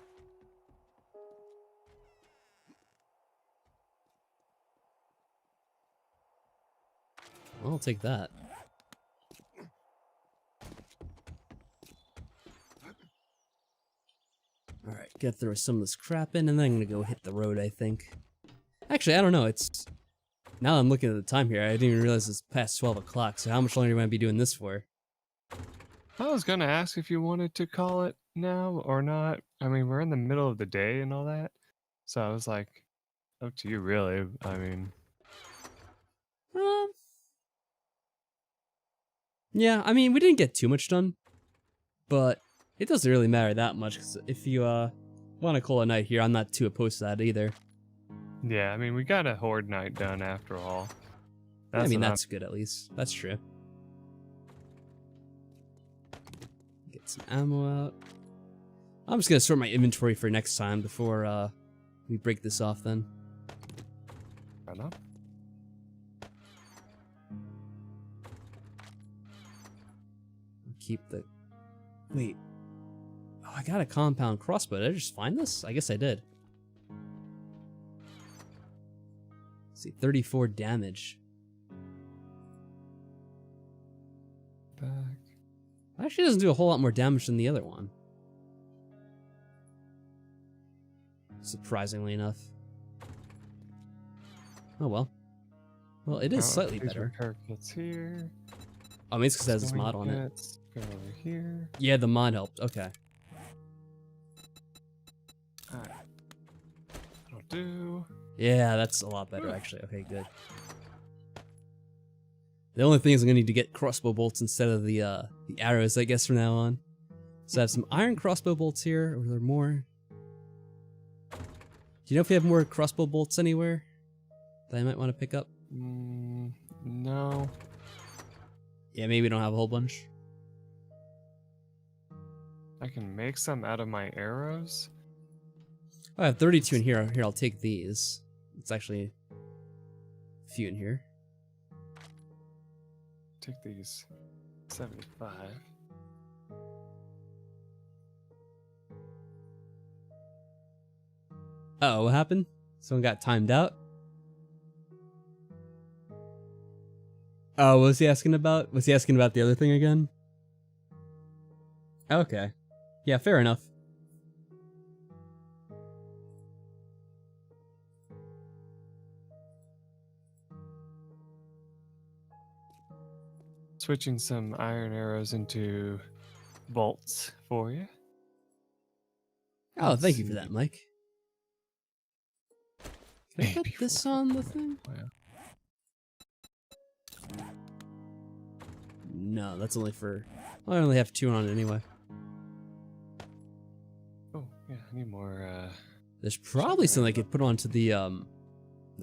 Well, I'll take that. Alright, gotta throw some of this crap in, and then I'm gonna go hit the road, I think. Actually, I don't know, it's... Now I'm looking at the time here, I didn't even realize it's past 12 o'clock, so how much longer do I be doing this for? I was gonna ask if you wanted to call it now or not. I mean, we're in the middle of the day and all that. So I was like, up to you really. I mean... Yeah, I mean, we didn't get too much done, but it doesn't really matter that much, because if you want to call a night here, I'm not too opposed to that either. Yeah, I mean, we got a Horde night done after all. I mean, that's good at least. That's true. Get some ammo out. I'm just going to sort my inventory for next time before we break this off then. Fair enough. Keep the... Wait. Oh, I got a compound crossbow. Did I just find this? I guess I did. Let's see, 34 damage. Back. Actually doesn't do a whole lot more damage than the other one. Surprisingly enough. Oh well. Well, it is slightly these better. repair kits here. Oh, I mean, it's because it has this Sewing mod on it. kits, go over here. Yeah, the mod helped. Okay. Alright. That'll do. Yeah, that's a lot better, actually. Okay, good. The only thing is I'm going to need to get crossbow bolts instead of the arrows, I guess, from now on. So I have some iron crossbow bolts here. Are there more? Do you know if we have more crossbow bolts anywhere that I might want to pick up? No. Yeah, maybe we don't have a whole bunch. I can make some out of my arrows. Oh, I have 32 in here. Here, I'll take these. It's actually a few in here. Take these 75. Uh-oh, what happened? Someone got timed out? Oh, what was he asking about? Was he asking about the other thing again? Okay. Yeah, fair enough. Switching some iron arrows into bolts for you. Oh, Let's thank you for see. that, Mike. Can I put Maybe this for- on the thing? Oh, yeah. No, that's only for... Well, I only have 2 on it anyway. Oh, yeah, I need more, There's probably something I could put onto the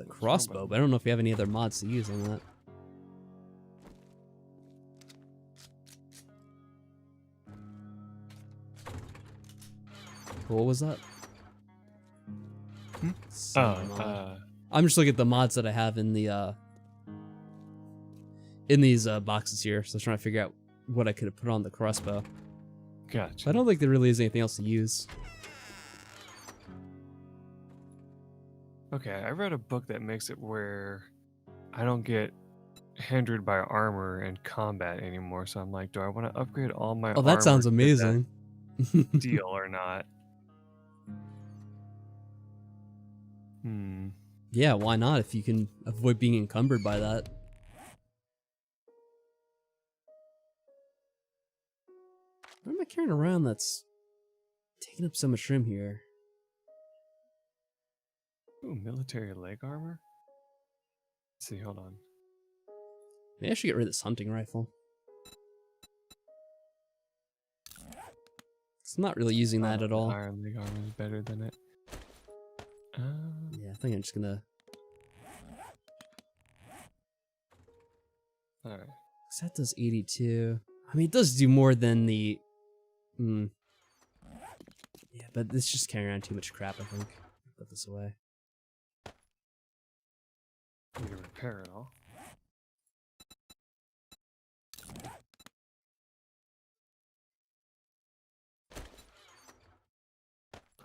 crossbow, but I don't know if we have any other mods to use on that. What was that? Hmm? Some mod. Oh, I'm just looking at the mods that I have in the in these boxes here, so I was trying to figure out what I could have put on the crossbow. gotcha. But I don't think there really is anything else to use. Okay, I read a book that makes it where I don't get hindered by armor and combat anymore, so I'm like, do I want to upgrade all my Oh, that sounds armor to get amazing. that deal or not? Yeah, why not if you can avoid being encumbered by that? What am I carrying around that's taking up so much room here? Ooh, military leg armor? Let's see, hold on. Maybe I should get rid of this hunting rifle. 'Cause I'm not really using that at all. Iron leg armor is better than it. Yeah, I think I'm just gonna... Alright. 'Cause that does 82. I mean, it does do more than the... Yeah, but it's just carrying around too much crap, I think. Put this away. Need to repair it all.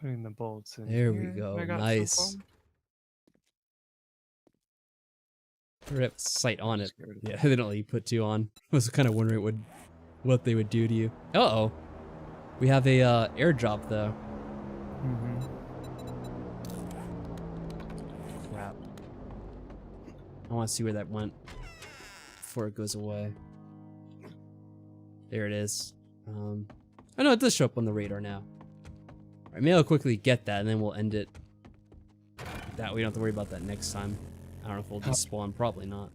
Putting the bolts in. There we here. go, I got nice. some Or have a sight on it. Just get rid of Yeah, they don't let you put 2 on. I was kind of wondering what they would do to you. Uh-oh. We have a airdrop, though. Crap. I want to see where that went before it goes away. There it is. Oh no, it does show up on the radar now. Alright, maybe I'll quickly get that and then we'll end it. That we don't have to worry about that next time. I don't know if we'll despawn, probably not.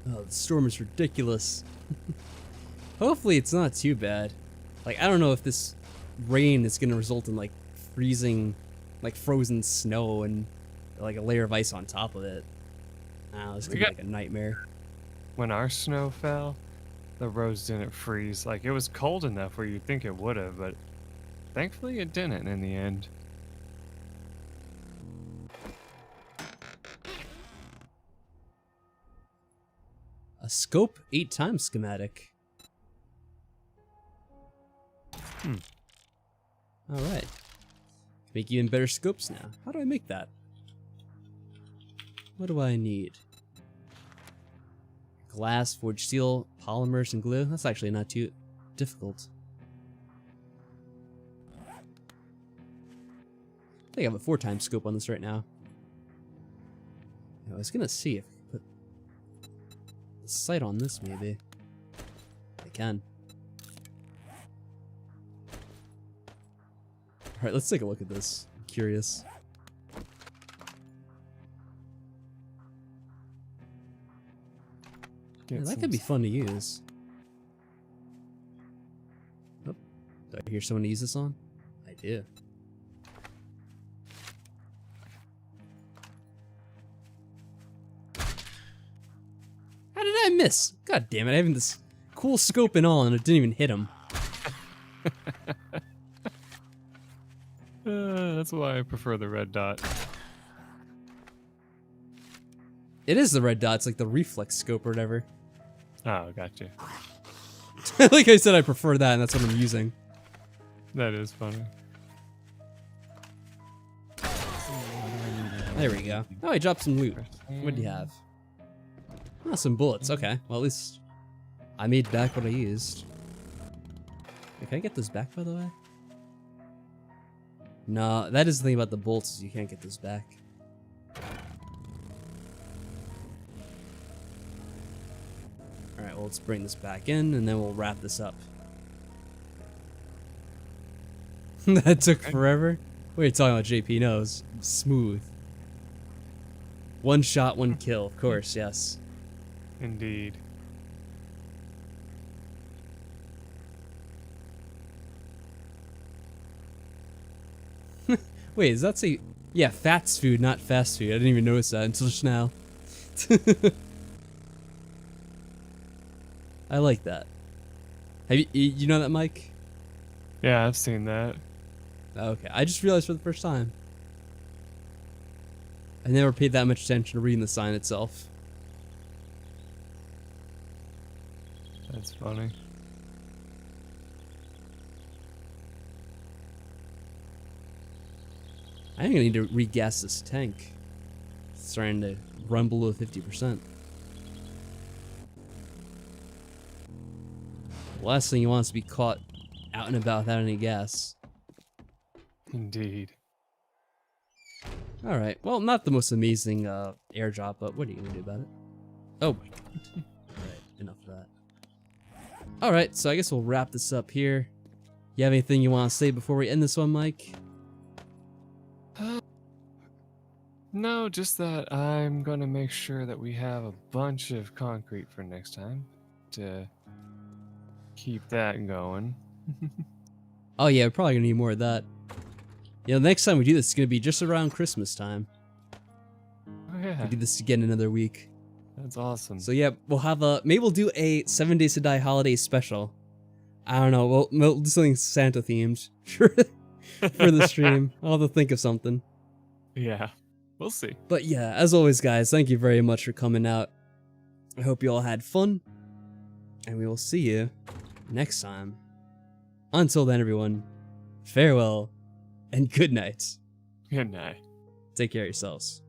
Oh, the storm is ridiculous. Hopefully it's not too bad. Like, I don't know if this rain is going to result in, like, freezing, like frozen snow and like a layer of ice on top of it. This could be like a nightmare. When our snow fell, the roads didn't freeze. Like, it was cold enough where you'd think it would have, but thankfully it didn't in the end. A scope 8x schematic. Alright. Make even better scopes now. How do I make that? What do I need? Glass, forged steel, polymers, and glue. That's actually not too difficult. I think I have a 4x scope on this right now. I was gonna see if I could put the sight on this, maybe. I can. Alright, let's take a look at this. I'm curious. Yeah, that could be fun to use. Oh, do I hear someone to use this on? I do. How did I miss? God damn it, I have this cool scope and all and it didn't even hit him. That's why I prefer the red dot. It is the red dot, it's like the reflex scope or whatever. Oh, gotcha. Like I said, I prefer that and that's what I'm using. That is funny. There we go. Oh, I dropped some loot. What do you have? Oh, some bullets. Okay. Well, at least I made back what I used. Hey, can I get this back, by the way? No, that is the thing about the bolts is you can't get this back. Alright, well, let's bring this back in, and then we'll wrap this up. That took forever? What are you talking about, JP? No, it was smooth. One shot, one kill. Of course, yes. Indeed. Wait, does that say... Yeah, fats food, not fast food. I didn't even notice that until just now. I like that. Have you know that, Mike? Yeah, I've seen that. Okay, I just realized for the first time. I never paid that much attention to reading the sign itself. That's funny. I think I need to regas this tank. It's starting to run below 50%. The last thing you want is to be caught out and about without any gas. Indeed. Alright, well, not the most amazing airdrop, but what are you going to do about it? Oh my god. Alright, enough of that. Alright, so I guess we'll wrap this up here. You have anything you want to say before we end this one, Mike? No, just that I'm gonna make sure that we have a bunch of concrete for next time to keep that going. Oh yeah, we're probably gonna need more of that. Yeah, the next time we do this is gonna be just around Christmas time. Oh yeah, We do this again another week. that's awesome. So yeah, we'll have maybe we'll do a 7 Days to Die holiday special. I don't know, we'll do something Santa themed for the stream. I'll have to think of something. Yeah, we'll see. But yeah, as always, guys, thank you very much for coming out. I hope you all had fun, and we will see you next time. Until then, everyone, farewell and good night. Good night. Take care of yourselves.